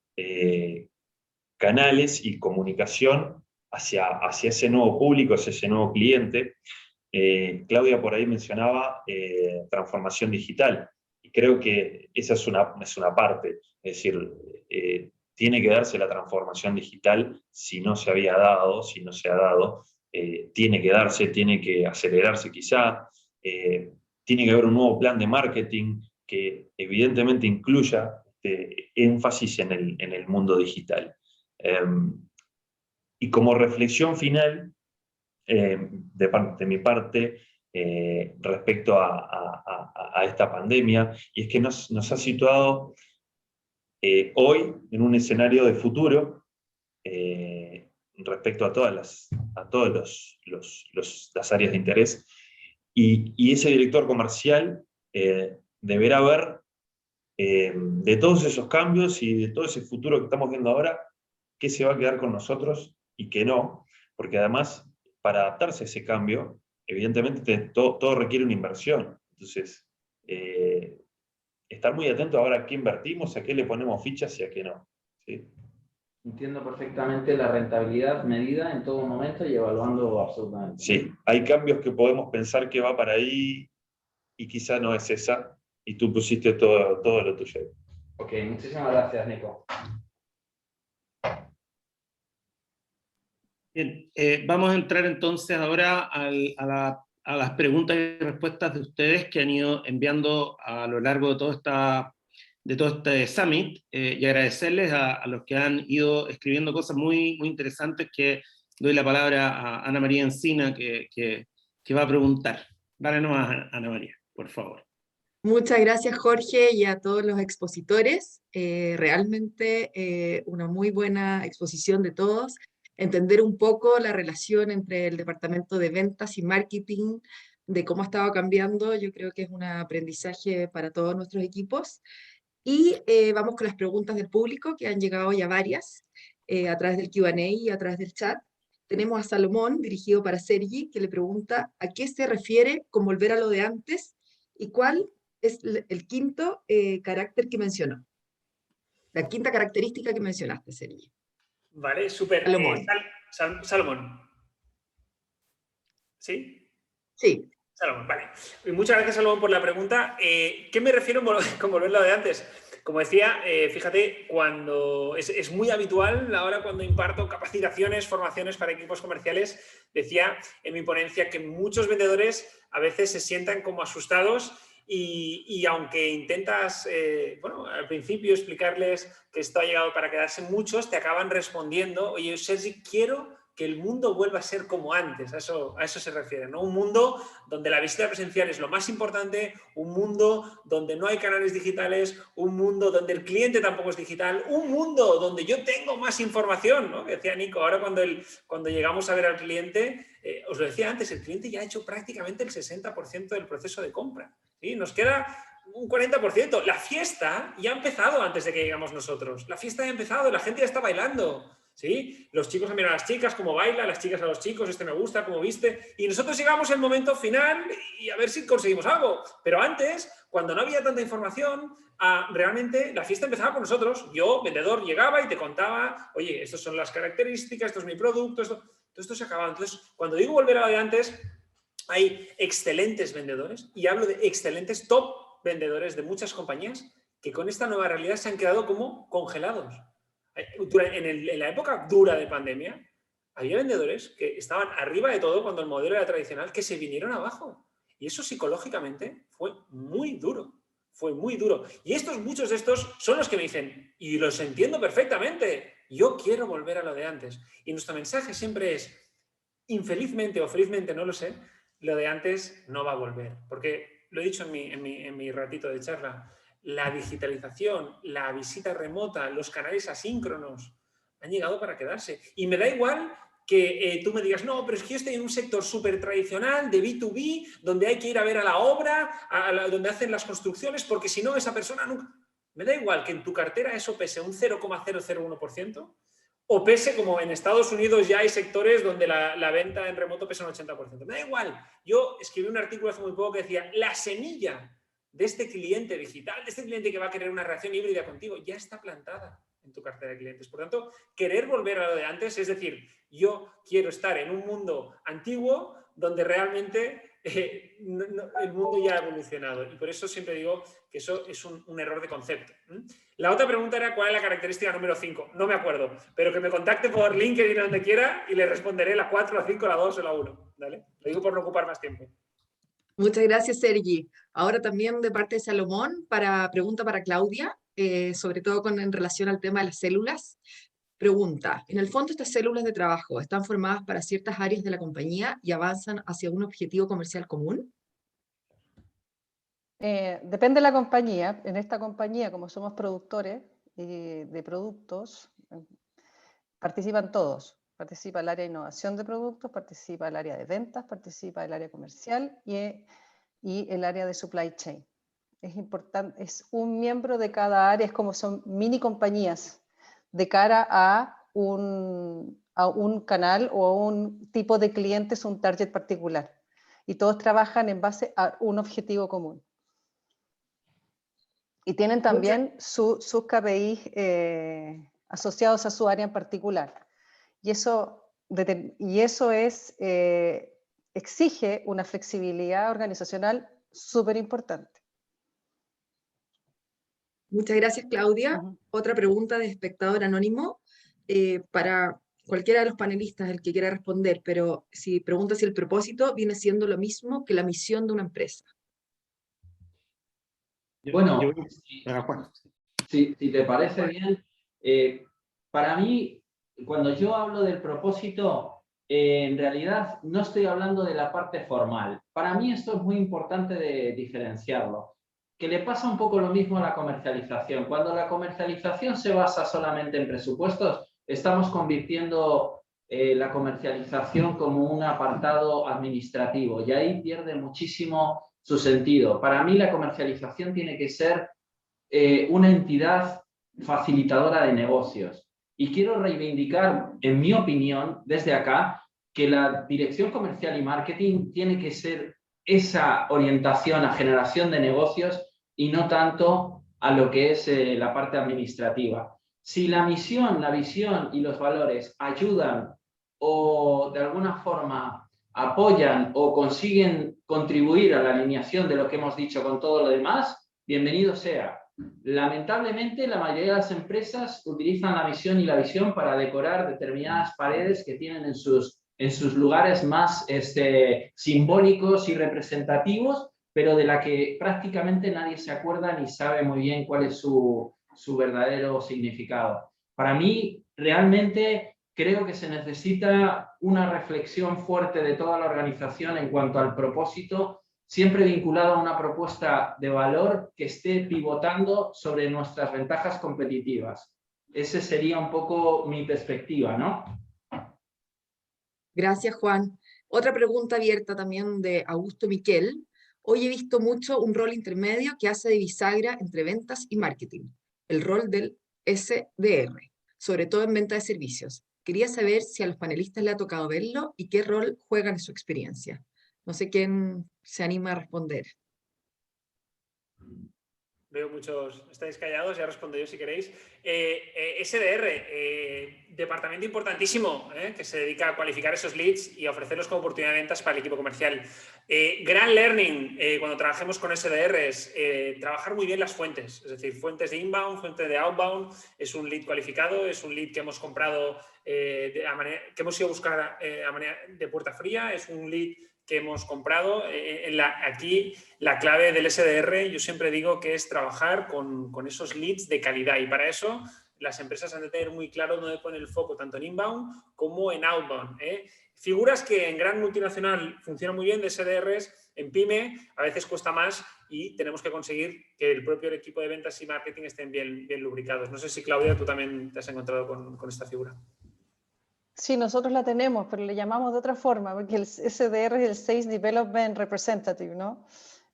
canales y comunicación hacia ese nuevo público, hacia ese nuevo cliente. Claudia por ahí mencionaba transformación digital, y creo que esa es una parte. Es decir, tiene que darse la transformación digital si no se había dado, si no se ha dado, tiene que darse, tiene que acelerarse quizá, tiene que haber un nuevo plan de marketing que evidentemente incluya énfasis en el mundo digital. Y como reflexión final, de mi parte, respecto a esta pandemia, y es que nos ha situado hoy en un escenario de futuro respecto a todas las áreas de interés, y ese director comercial deberá ver de todos esos cambios y de todo ese futuro que estamos viendo ahora, qué se va a quedar con nosotros y qué no, porque además, para adaptarse a ese cambio, evidentemente todo requiere una inversión. Entonces, estar muy atento ahora a qué invertimos, a qué le ponemos fichas y a qué no. ¿Sí? Entiendo perfectamente la rentabilidad medida en todo momento y evaluando absolutamente. Sí, hay cambios que podemos pensar que va para ahí y quizá no es esa, y tú pusiste todo lo tuyo. Ok, muchísimas gracias, Nico. Bien, vamos a entrar entonces ahora a la a las preguntas y respuestas de ustedes que han ido enviando a lo largo de todo este summit, y agradecerles a los que han ido escribiendo cosas muy, muy interesantes, que doy la palabra a Ana María Encina, que va a preguntar. Dale nomás, Ana María, por favor. Muchas gracias, Jorge, y a todos los expositores. Realmente una muy buena exposición de todos. Entender un poco la relación entre el departamento de ventas y marketing, de cómo ha estado cambiando, yo creo que es un aprendizaje para todos nuestros equipos. Y vamos con las preguntas del público, que han llegado ya varias, a través del Q&A y a través del chat. Tenemos a Salomón, dirigido para Sergi, que le pregunta a qué se refiere con volver a lo de antes y cuál es el quinto carácter que mencionó. La quinta característica que mencionaste, Sergi. Vale, súper. Salomón. Salomón. ¿Sí? Sí. Salomón, vale. Y muchas gracias, Salomón, por la pregunta. ¿Qué me refiero con volver a lo de antes? Como decía, fíjate, cuando es muy habitual ahora cuando imparto capacitaciones, formaciones para equipos comerciales, decía en mi ponencia que muchos vendedores a veces se sientan como asustados y aunque intentas, bueno, al principio explicarles que esto ha llegado para quedarse, muchos te acaban respondiendo, oye, Sergi, quiero que el mundo vuelva a ser como antes, a eso se refiere, ¿no? Un mundo donde la visita presencial es lo más importante, un mundo donde no hay canales digitales, un mundo donde el cliente tampoco es digital, un mundo donde yo tengo más información, ¿no? Que decía Nico, ahora cuando llegamos a ver al cliente, os lo decía antes, el cliente ya ha hecho prácticamente el 60% del proceso de compra, ¿sí? Nos queda un 40%. La fiesta ya ha empezado antes de que llegamos nosotros. La fiesta ya ha empezado, la gente ya está bailando. ¿Sí? Los chicos miran a las chicas, cómo baila, las chicas a los chicos, este me gusta, cómo viste, y nosotros llegamos al momento final y a ver si conseguimos algo. Pero antes, cuando no había tanta información, realmente la fiesta empezaba con nosotros. Yo, vendedor, llegaba y te contaba, oye, estas son las características, esto es mi producto, todo esto se acababa. Entonces, cuando digo volver a lo de antes, hay excelentes vendedores, y hablo de excelentes top vendedores de muchas compañías que con esta nueva realidad se han quedado como congelados. En la época dura de pandemia, había vendedores que estaban arriba de todo cuando el modelo era tradicional, que se vinieron abajo. Y eso psicológicamente fue muy duro. Fue muy duro. Y muchos de estos son los que me dicen, y los entiendo perfectamente, yo quiero volver a lo de antes. Y nuestro mensaje siempre es, infelizmente o felizmente, no lo sé, lo de antes no va a volver. Porque lo he dicho en mi ratito de charla, la digitalización, la visita remota, los canales asíncronos han llegado para quedarse. Y me da igual que tú me digas, no, pero es que yo estoy en un sector súper tradicional de B2B, donde hay que ir a ver a la obra, donde hacen las construcciones, porque si no, esa persona nunca... Me da igual que en tu cartera eso pese un 0,001%, o pese como en Estados Unidos ya hay sectores donde la venta en remoto pesa un 80%. Me da igual. Yo escribí un artículo hace muy poco que decía, la semilla de este cliente digital, de este cliente que va a querer una relación híbrida contigo, ya está plantada en tu cartera de clientes. Por tanto, querer volver a lo de antes, es decir, yo quiero estar en un mundo antiguo donde realmente el mundo ya ha evolucionado. Y por eso siempre digo que eso es un error de concepto. La otra pregunta era cuál es la característica número 5. No me acuerdo, pero que me contacte por LinkedIn donde quiera y le responderé la 4, la 5, la 2 o la 1. ¿Vale? Lo digo por no ocupar más tiempo. Muchas gracias, Sergi. Ahora también de parte de Salomón, pregunta para Claudia, sobre todo en relación al tema de las células. Pregunta, en el fondo estas células de trabajo están formadas para ciertas áreas de la compañía y avanzan hacia un objetivo comercial común. Depende de la compañía. En esta compañía, como somos productores de productos, participan todos. Participa el área de innovación de productos, participa el área de ventas, participa el área comercial y el área de supply chain. Es importante, es un miembro de cada área, es como son mini compañías de cara a un canal o a un tipo de clientes, un target particular. Y todos trabajan en base a un objetivo común. Y tienen también sus KPIs asociados a su área en particular. Y eso exige una flexibilidad organizacional súper importante. Muchas gracias, Claudia. Otra pregunta de espectador anónimo para cualquiera de los panelistas, el que quiera responder, pero si pregunta si el propósito viene siendo lo mismo que la misión de una empresa. Bueno, Juan. si te parece bien, para mí, cuando yo hablo del propósito, en realidad no estoy hablando de la parte formal. Para mí esto es muy importante de diferenciarlo, que le pasa un poco lo mismo a la comercialización. Cuando la comercialización se basa solamente en presupuestos, estamos convirtiendo la comercialización como un apartado administrativo y ahí pierde muchísimo su sentido. Para mí la comercialización tiene que ser una entidad facilitadora de negocios. Y quiero reivindicar, en mi opinión, desde acá, que la dirección comercial y marketing tiene que ser esa orientación a generación de negocios y no tanto a lo que es la parte administrativa. Si la misión, la visión y los valores ayudan o de alguna forma apoyan o consiguen contribuir a la alineación de lo que hemos dicho con todo lo demás, bienvenido sea. Lamentablemente, la mayoría de las empresas utilizan la misión y la visión para decorar determinadas paredes que tienen en sus lugares más simbólicos y representativos, pero de la que prácticamente nadie se acuerda ni sabe muy bien cuál es su verdadero significado. Para mí, realmente creo que se necesita una reflexión fuerte de toda la organización en cuanto al propósito, siempre vinculado a una propuesta de valor que esté pivotando sobre nuestras ventajas competitivas. Esa sería un poco mi perspectiva, ¿no? Gracias, Juan. Otra pregunta abierta también de Augusto Miquel. Hoy he visto mucho un rol intermedio que hace de bisagra entre ventas y marketing, el rol del SDR, sobre todo en venta de servicios. Quería saber si a los panelistas le ha tocado verlo y qué rol juegan en su experiencia. No sé quién se anima a responder. Veo muchos, estáis callados, ya respondo yo si queréis. SDR, departamento importantísimo, que se dedica a cualificar esos leads y a ofrecerlos como oportunidad de ventas para el equipo comercial. Gran learning, cuando trabajemos con SDRs, trabajar muy bien las fuentes, es decir, fuentes de inbound, fuentes de outbound, es un lead cualificado, es un lead que hemos comprado, que hemos ido a buscar a manera de puerta fría, es un lead que hemos comprado. Aquí la clave del SDR, yo siempre digo que es trabajar con esos leads de calidad, y para eso las empresas han de tener muy claro dónde poner el foco, tanto en inbound como en outbound. Figuras que en gran multinacional funcionan muy bien de SDRs, en pyme a veces cuesta más y tenemos que conseguir que el propio equipo de ventas y marketing estén bien lubricados. No sé si, Claudia, tú también te has encontrado con esta figura. Sí, nosotros la tenemos, pero le llamamos de otra forma, porque el SDR es el Sales Development Representative, ¿no?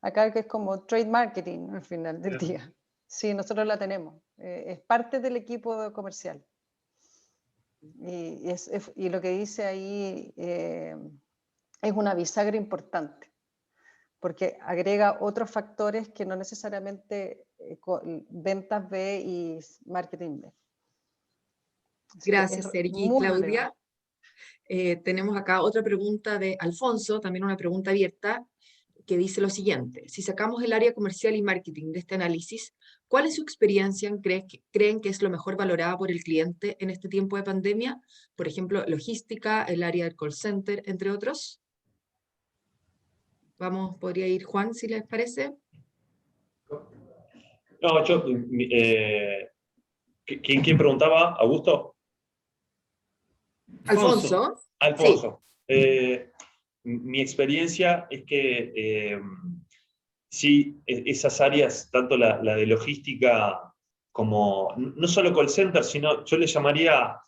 Acá que es como Trade Marketing al final del día. Sí, nosotros la tenemos. Es parte del equipo comercial. Y lo que dice ahí es una bisagra importante, porque agrega otros factores que no necesariamente ventas ve y marketing ve. Gracias, Sergi y Claudia. Tenemos acá otra pregunta de Alfonso, también una pregunta abierta, que dice lo siguiente: si sacamos el área comercial y marketing de este análisis, ¿cuál es su experiencia? ¿Creen que es lo mejor valorado por el cliente en este tiempo de pandemia? Por ejemplo, logística, el área del call center, entre otros. Podría ir Juan, si les parece. No, ¿quién preguntaba? ¿Augusto? Alfonso. Alfonso. Sí. Mi experiencia es que sí, esas áreas, tanto la de logística como, no solo call center, sino yo le llamaría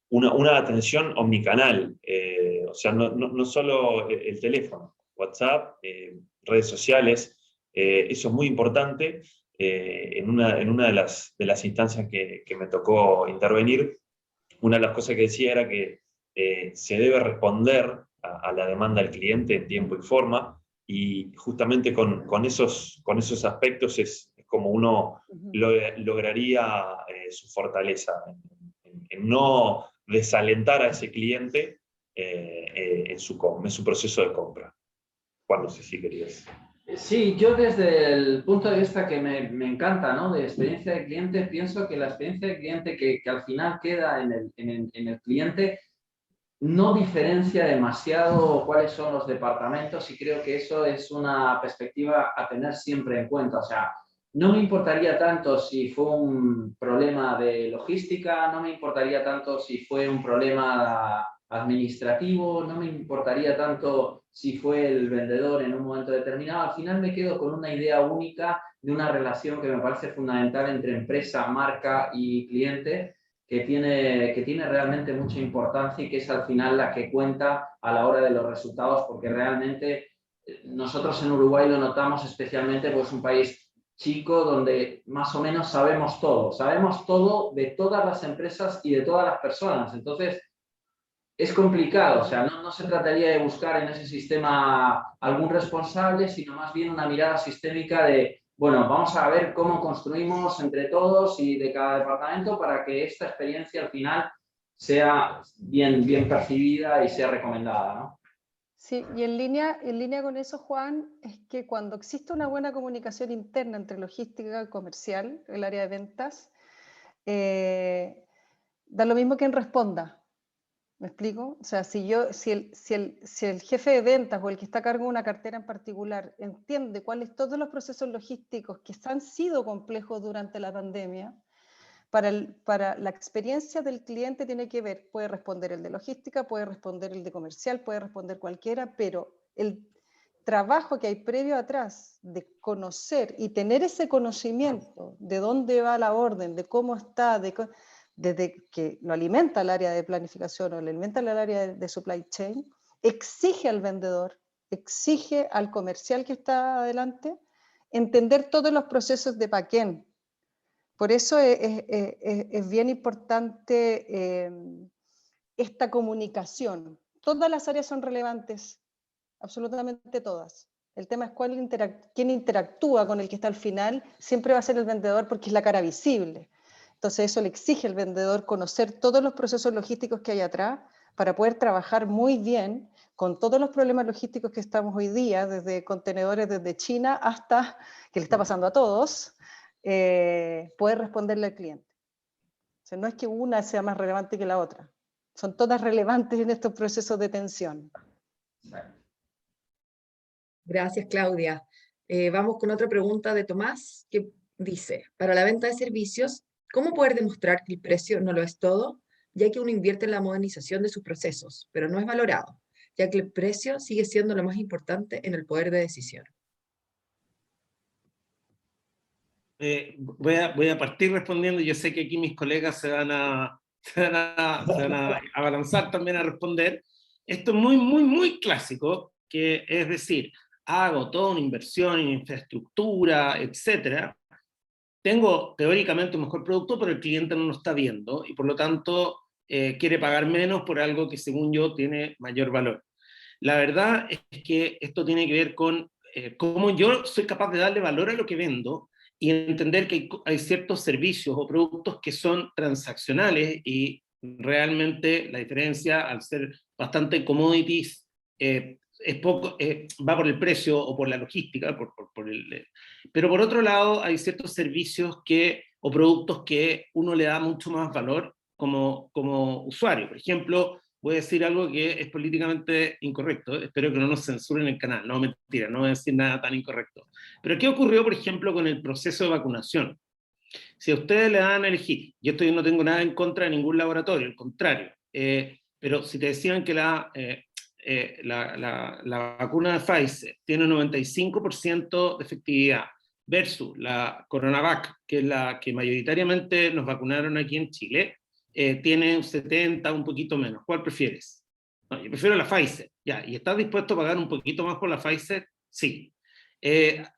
una atención omnicanal, o sea, no solo el teléfono, WhatsApp, redes sociales, eso es muy importante. En una de las instancias que me tocó intervenir, una de las cosas que decía era que se debe responder a la demanda del cliente en tiempo y forma, y justamente con esos aspectos es como uno lograría su fortaleza, en no desalentar a ese cliente en su proceso de compra. Juan, no sé si querías. Sí, yo desde el punto de vista que me encanta, ¿no? De experiencia de cliente, pienso que la experiencia de cliente que al final queda en el cliente no diferencia demasiado cuáles son los departamentos y creo que eso es una perspectiva a tener siempre en cuenta. O sea, no me importaría tanto si fue un problema de logística, no me importaría tanto si fue un problema administrativo, no me importaría tanto si fue el vendedor en un momento determinado. Al final me quedo con una idea única de una relación que me parece fundamental entre empresa, marca y cliente, que tiene realmente mucha importancia y que es al final la que cuenta a la hora de los resultados, porque realmente nosotros en Uruguay lo notamos especialmente, pues es un país chico donde más o menos sabemos todo de todas las empresas y de todas las personas. Entonces, es complicado, o sea, no se trataría de buscar en ese sistema algún responsable, sino más bien una mirada sistémica de, bueno, vamos a ver cómo construimos entre todos y de cada departamento para que esta experiencia al final sea bien percibida y sea recomendada, ¿no? Sí, y en línea con eso, Juan, es que cuando existe una buena comunicación interna entre logística y comercial, el área de ventas, da lo mismo quien responda. ¿Me explico? O sea, si el jefe de ventas o el que está a cargo de una cartera en particular entiende cuáles todos los procesos logísticos que han sido complejos durante la pandemia, para la experiencia del cliente tiene que ver, puede responder el de logística, puede responder el de comercial, puede responder cualquiera, pero el trabajo que hay previo atrás de conocer y tener ese conocimiento de dónde va la orden, de cómo está, desde que lo alimenta el área de planificación o lo alimenta el área de supply chain, exige al vendedor, exige al comercial que está adelante, entender todos los procesos de backend. Por eso es bien importante esta comunicación. Todas las áreas son relevantes, absolutamente todas. El tema es quién interactúa con el que está al final, siempre va a ser el vendedor porque es la cara visible. Entonces eso le exige al vendedor conocer todos los procesos logísticos que hay atrás para poder trabajar muy bien con todos los problemas logísticos que estamos hoy día, desde contenedores desde China hasta, que le está pasando a todos, poder responderle al cliente. O sea, no es que una sea más relevante que la otra, son todas relevantes en estos procesos de tensión. Gracias, Claudia. Vamos con otra pregunta de Tomás, que dice, para la venta de servicios, ¿cómo poder demostrar que el precio no lo es todo, ya que uno invierte en la modernización de sus procesos, pero no es valorado, ya que el precio sigue siendo lo más importante en el poder de decisión? Voy a partir respondiendo. Yo sé que aquí mis colegas se van a abalanzar también a responder. Esto es muy clásico, que es decir, hago toda una inversión en infraestructura, etcétera. Tengo teóricamente un mejor producto, pero el cliente no lo está viendo y por lo tanto quiere pagar menos por algo que según yo tiene mayor valor. La verdad es que esto tiene que ver con cómo yo soy capaz de darle valor a lo que vendo y entender que hay ciertos servicios o productos que son transaccionales y realmente la diferencia, al ser bastante commodities, es poco, va por el precio o por la logística, pero por otro lado hay ciertos servicios o productos que uno le da mucho más valor como usuario. Por ejemplo, voy a decir algo que es políticamente incorrecto, espero que no nos censuren el canal, no, mentira, no voy a decir nada tan incorrecto. Pero ¿qué ocurrió, por ejemplo, con el proceso de vacunación? Si a ustedes le dan a elegir, yo no tengo nada en contra de ningún laboratorio, al contrario, pero si te decían que la vacuna de Pfizer tiene un 95% de efectividad versus la CoronaVac, que es la que mayoritariamente nos vacunaron aquí en Chile, tiene un 70, un poquito menos. ¿Cuál prefieres? No, yo prefiero la Pfizer. Ya, ¿y estás dispuesto a pagar un poquito más por la Pfizer? Sí.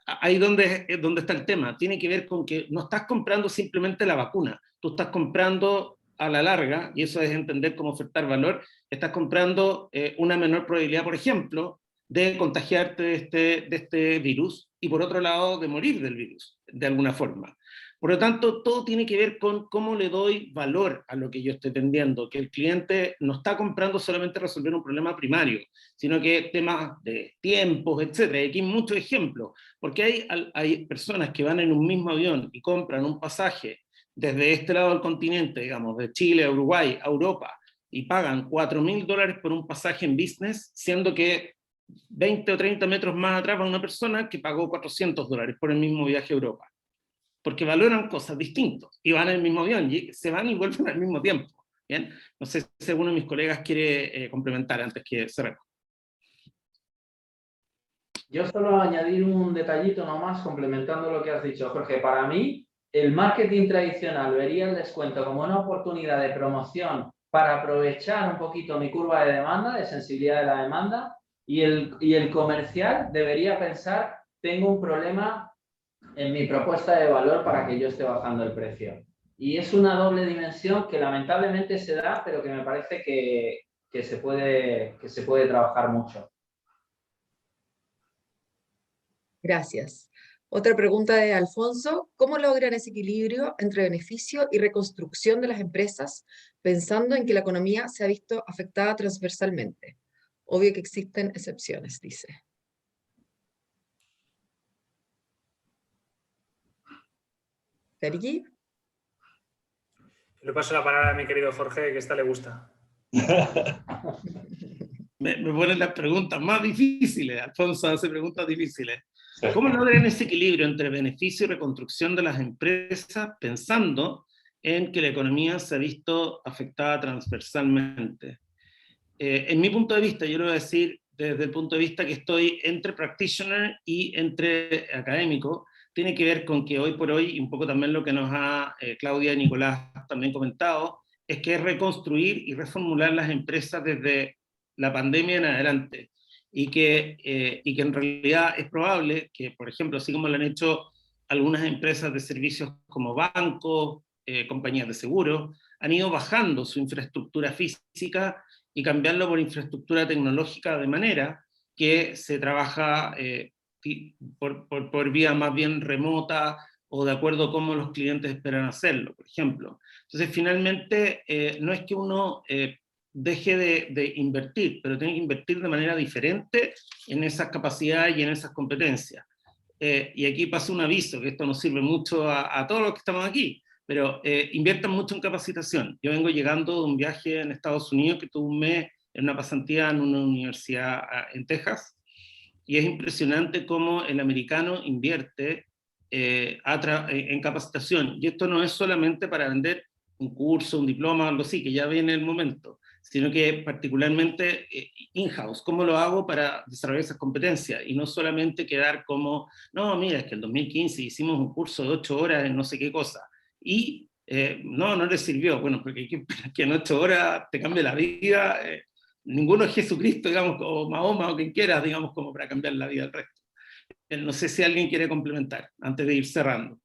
Ahí donde está el tema. Tiene que ver con que no estás comprando simplemente la vacuna, tú estás comprando a la larga, y eso es entender cómo ofertar valor, estás comprando una menor probabilidad, por ejemplo, de contagiarte de este virus y por otro lado de morir del virus, de alguna forma. Por lo tanto, todo tiene que ver con cómo le doy valor a lo que yo estoy vendiendo, que el cliente no está comprando solamente resolver un problema primario, sino que temas de tiempos, etc. Y aquí hay muchos ejemplos, porque hay personas que van en un mismo avión y compran un pasaje desde este lado del continente, digamos, de Chile a Uruguay, a Europa, y pagan $4.000 por un pasaje en business, siendo que 20 o 30 metros más atrás va una persona que pagó $400 por el mismo viaje a Europa. Porque valoran cosas distintas y van en el mismo avión, y se van y vuelven al mismo tiempo. ¿Bien? No sé si alguno de mis colegas quiere complementar antes que cerremos. Yo solo añadir un detallito nomás complementando lo que has dicho, Jorge. Para mí, el marketing tradicional vería el descuento como una oportunidad de promoción para aprovechar un poquito mi curva de demanda, de sensibilidad de la demanda, y el comercial debería pensar, tengo un problema en mi propuesta de valor para que yo esté bajando el precio. Y es una doble dimensión que lamentablemente se da, pero que me parece que se puede trabajar mucho. Gracias. Otra pregunta de Alfonso. ¿Cómo logran ese equilibrio entre beneficio y reconstrucción de las empresas, pensando en que la economía se ha visto afectada transversalmente? Obvio que existen excepciones, dice. ¿Sergi? Le paso la palabra a mi querido Jorge, que esta le gusta. Me ponen las preguntas más difíciles. Alfonso hace preguntas difíciles. ¿Cómo logran ese equilibrio entre beneficio y reconstrucción de las empresas, pensando en que la economía se ha visto afectada transversalmente? En mi punto de vista, yo lo voy a decir desde el punto de vista que estoy entre practitioner y entre académico, tiene que ver con que hoy por hoy, y un poco también lo que nos ha Claudia y Nicolás también comentado, es que es reconstruir y reformular las empresas desde la pandemia en adelante. Y que en realidad es probable que, por ejemplo, así como lo han hecho algunas empresas de servicios como bancos, compañías de seguros, han ido bajando su infraestructura física y cambiarlo por infraestructura tecnológica de manera que se trabaja por vía más bien remota o de acuerdo a cómo los clientes esperan hacerlo, por ejemplo. Entonces, finalmente, no es que uno deje de invertir, pero tiene que invertir de manera diferente en esas capacidades y en esas competencias. Y aquí pasa un aviso, que esto nos sirve mucho a todos los que estamos aquí, pero inviertan mucho en capacitación. Yo vengo llegando de un viaje en Estados Unidos que tuve un mes en una pasantía en una universidad en Texas, y es impresionante cómo el americano invierte en capacitación. Y esto no es solamente para vender un curso, un diploma o algo así, que ya viene el momento, sino que particularmente in-house, ¿cómo lo hago para desarrollar esas competencias? Y no solamente quedar como, no, mira, es que en 2015 hicimos un curso de 8 horas en no sé qué cosa, y no le sirvió. Bueno, porque que en 8 horas te cambie la vida, ninguno es Jesucristo, digamos, o Mahoma, o quien quieras, digamos, como para cambiar la vida del resto. No sé si alguien quiere complementar, antes de ir cerrando.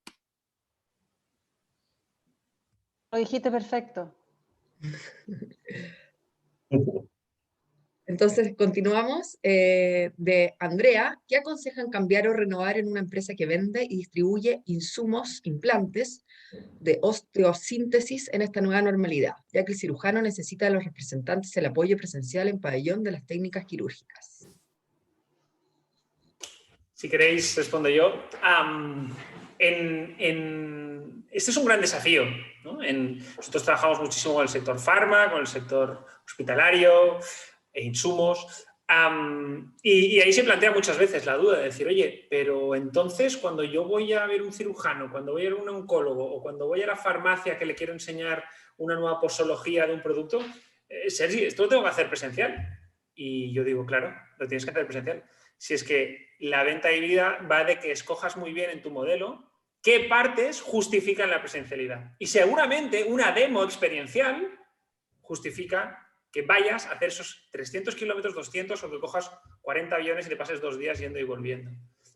Lo dijiste perfecto. Entonces, continuamos. De Andrea, ¿qué aconsejan cambiar o renovar en una empresa que vende y distribuye insumos, implantes de osteosíntesis en esta nueva normalidad, ya que el cirujano necesita de los representantes el apoyo presencial en pabellón de las técnicas quirúrgicas? Si queréis, respondo yo. Este es un gran desafío, ¿no? Nosotros trabajamos muchísimo con el sector farma, con el sector hospitalario e insumos. Y ahí se plantea muchas veces la duda de decir, oye, pero entonces cuando yo voy a ver un cirujano, cuando voy a ver un oncólogo o cuando voy a la farmacia que le quiero enseñar una nueva posología de un producto, Sergi, ¿esto lo tengo que hacer presencial? Y yo digo, claro, lo tienes que hacer presencial. Si es que la venta híbrida va de que escojas muy bien en tu modelo qué partes justifican la presencialidad. Y seguramente una demo experiencial justifica que vayas a hacer esos 300 kilómetros, 200, o que cojas 40 aviones y te pases 2 días yendo y volviendo.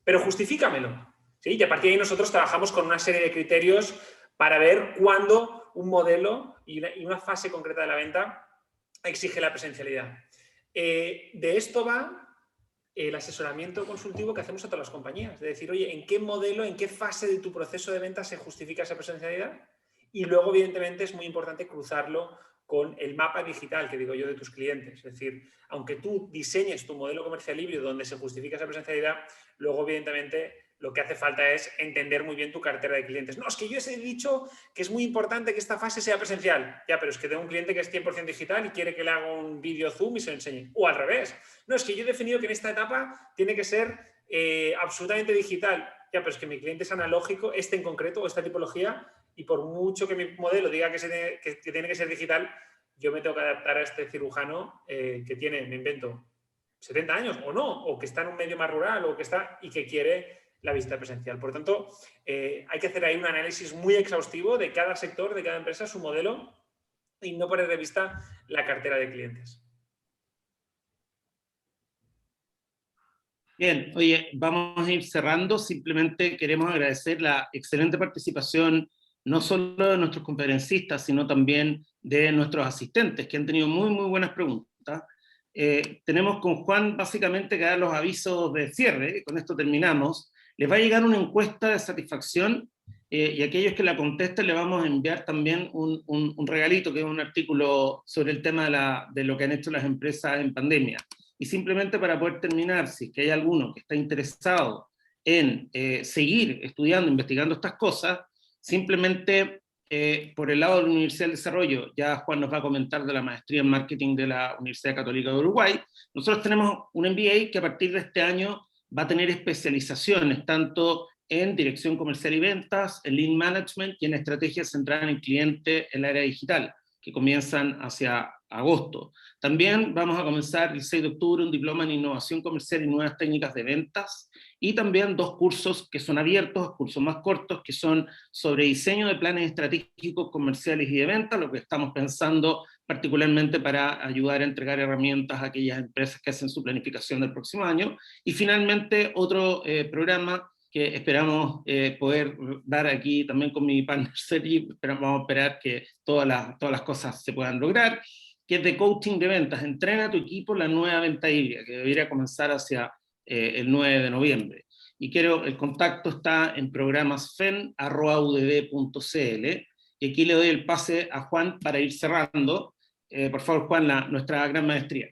Pero justifícamelo, ¿sí? Y a partir de ahí nosotros trabajamos con una serie de criterios para ver cuándo un modelo y una fase concreta de la venta exige la presencialidad. De esto va el asesoramiento consultivo que hacemos a todas las compañías. De decir, oye, ¿en qué modelo, en qué fase de tu proceso de venta se justifica esa presencialidad? Y luego, evidentemente, es muy importante cruzarlo con el mapa digital, que digo yo, de tus clientes. Es decir, aunque tú diseñes tu modelo comercial híbrido donde se justifica esa presencialidad, luego, evidentemente, lo que hace falta es entender muy bien tu cartera de clientes. No, es que yo os he dicho que es muy importante que esta fase sea presencial. Ya, pero es que tengo un cliente que es 100% digital y quiere que le haga un vídeo Zoom y se lo enseñe. O al revés. No, es que yo he definido que en esta etapa tiene que ser absolutamente digital. Ya, pero es que mi cliente es analógico, este en concreto, o esta tipología, y por mucho que mi modelo diga que tiene que ser digital, yo me tengo que adaptar a este cirujano que tiene, me invento, 70 años o no, o que está en un medio más rural o que está y que quiere la visita presencial. Por tanto, hay que hacer ahí un análisis muy exhaustivo de cada sector, de cada empresa, su modelo, y no perder de vista la cartera de clientes. Bien, oye, vamos a ir cerrando. Simplemente queremos agradecer la excelente participación, no solo de nuestros conferencistas, sino también de nuestros asistentes, que han tenido muy, muy buenas preguntas. Tenemos con Juan básicamente que dar los avisos de cierre, con esto terminamos. Les va a llegar una encuesta de satisfacción y a aquellos que la contesten le vamos a enviar también un regalito, que es un artículo sobre el tema de lo que han hecho las empresas en pandemia. Y simplemente para poder terminar, si es que hay alguno que está interesado en seguir estudiando, investigando estas cosas, simplemente por el lado de la Universidad del Desarrollo, ya Juan nos va a comentar de la maestría en marketing de la Universidad Católica de Uruguay, nosotros tenemos un MBA que a partir de este año va a tener especializaciones tanto en dirección comercial y ventas, en lean management y en estrategias centradas en el cliente en la era digital, que comienzan hacia agosto. También vamos a comenzar el 6 de octubre un diploma en innovación comercial y nuevas técnicas de ventas, y también 2 cursos que son abiertos, cursos más cortos, que son sobre diseño de planes estratégicos comerciales y de ventas, lo que estamos pensando particularmente para ayudar a entregar herramientas a aquellas empresas que hacen su planificación del próximo año. Y finalmente otro programa que esperamos poder dar aquí también con mi partner Sergi, pero vamos a esperar que todas las cosas se puedan lograr, que es de coaching de ventas. Entrena a tu equipo la nueva venta híbrida, que debería comenzar hacia el 9 de noviembre. Y el contacto está en programasfen@udb.cl. Y aquí le doy el pase a Juan para ir cerrando. Por favor, Juan, nuestra gran maestría.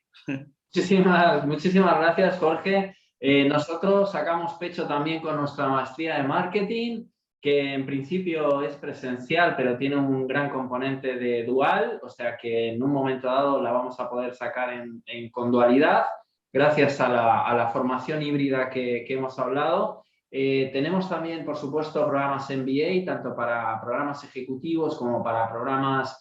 Muchísimas gracias, Jorge. Nosotros sacamos pecho también con nuestra maestría de marketing, que en principio es presencial, pero tiene un gran componente de dual, o sea que en un momento dado la vamos a poder sacar con dualidad, gracias a la formación híbrida que hemos hablado. Tenemos también, por supuesto, programas MBA, tanto para programas ejecutivos como para programas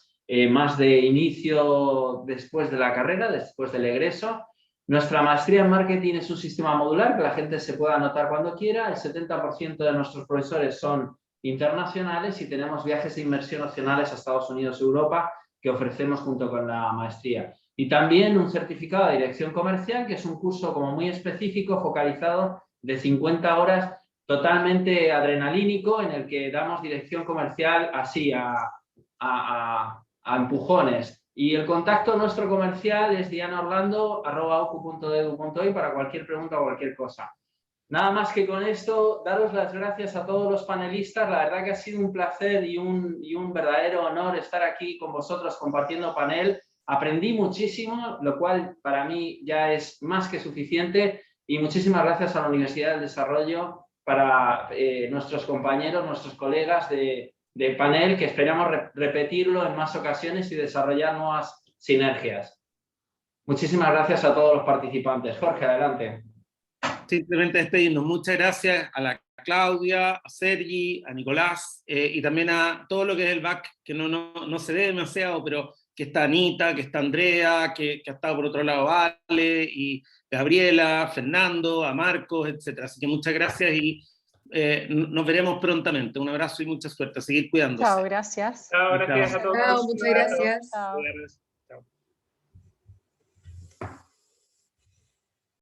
más de inicio después de la carrera, después del egreso. Nuestra maestría en marketing es un sistema modular que la gente se pueda anotar cuando quiera. El 70% de nuestros profesores son internacionales y tenemos viajes de inmersión opcionales a Estados Unidos y Europa que ofrecemos junto con la maestría. Y también un certificado de dirección comercial, que es un curso como muy específico, focalizado de 50 horas, totalmente adrenalínico, en el que damos dirección comercial así a empujones. Y el contacto nuestro comercial es dianaorlando@ocu.edu.es para cualquier pregunta o cualquier cosa. Nada más que con esto, daros las gracias a todos los panelistas. La verdad que ha sido un placer y un verdadero honor estar aquí con vosotros compartiendo panel. Aprendí muchísimo, lo cual para mí ya es más que suficiente. Y muchísimas gracias a la Universidad del Desarrollo, para nuestros compañeros, nuestros colegas de panel, que esperamos repetirlo en más ocasiones y desarrollar nuevas sinergias. Muchísimas gracias a todos los participantes. Jorge, adelante. Simplemente despedirnos. Muchas gracias a la Claudia, a Sergi, a Nicolás y también a todo lo que es el back, que no se ve demasiado, pero que está Anita, que está Andrea, que ha estado por otro lado Ale, y Gabriela, Fernando, a Marcos, etc. Así que muchas gracias y nos veremos prontamente. Un abrazo y mucha suerte. A seguir cuidándose. Chao, gracias. Chao, gracias a todos. Muchas gracias. Chao.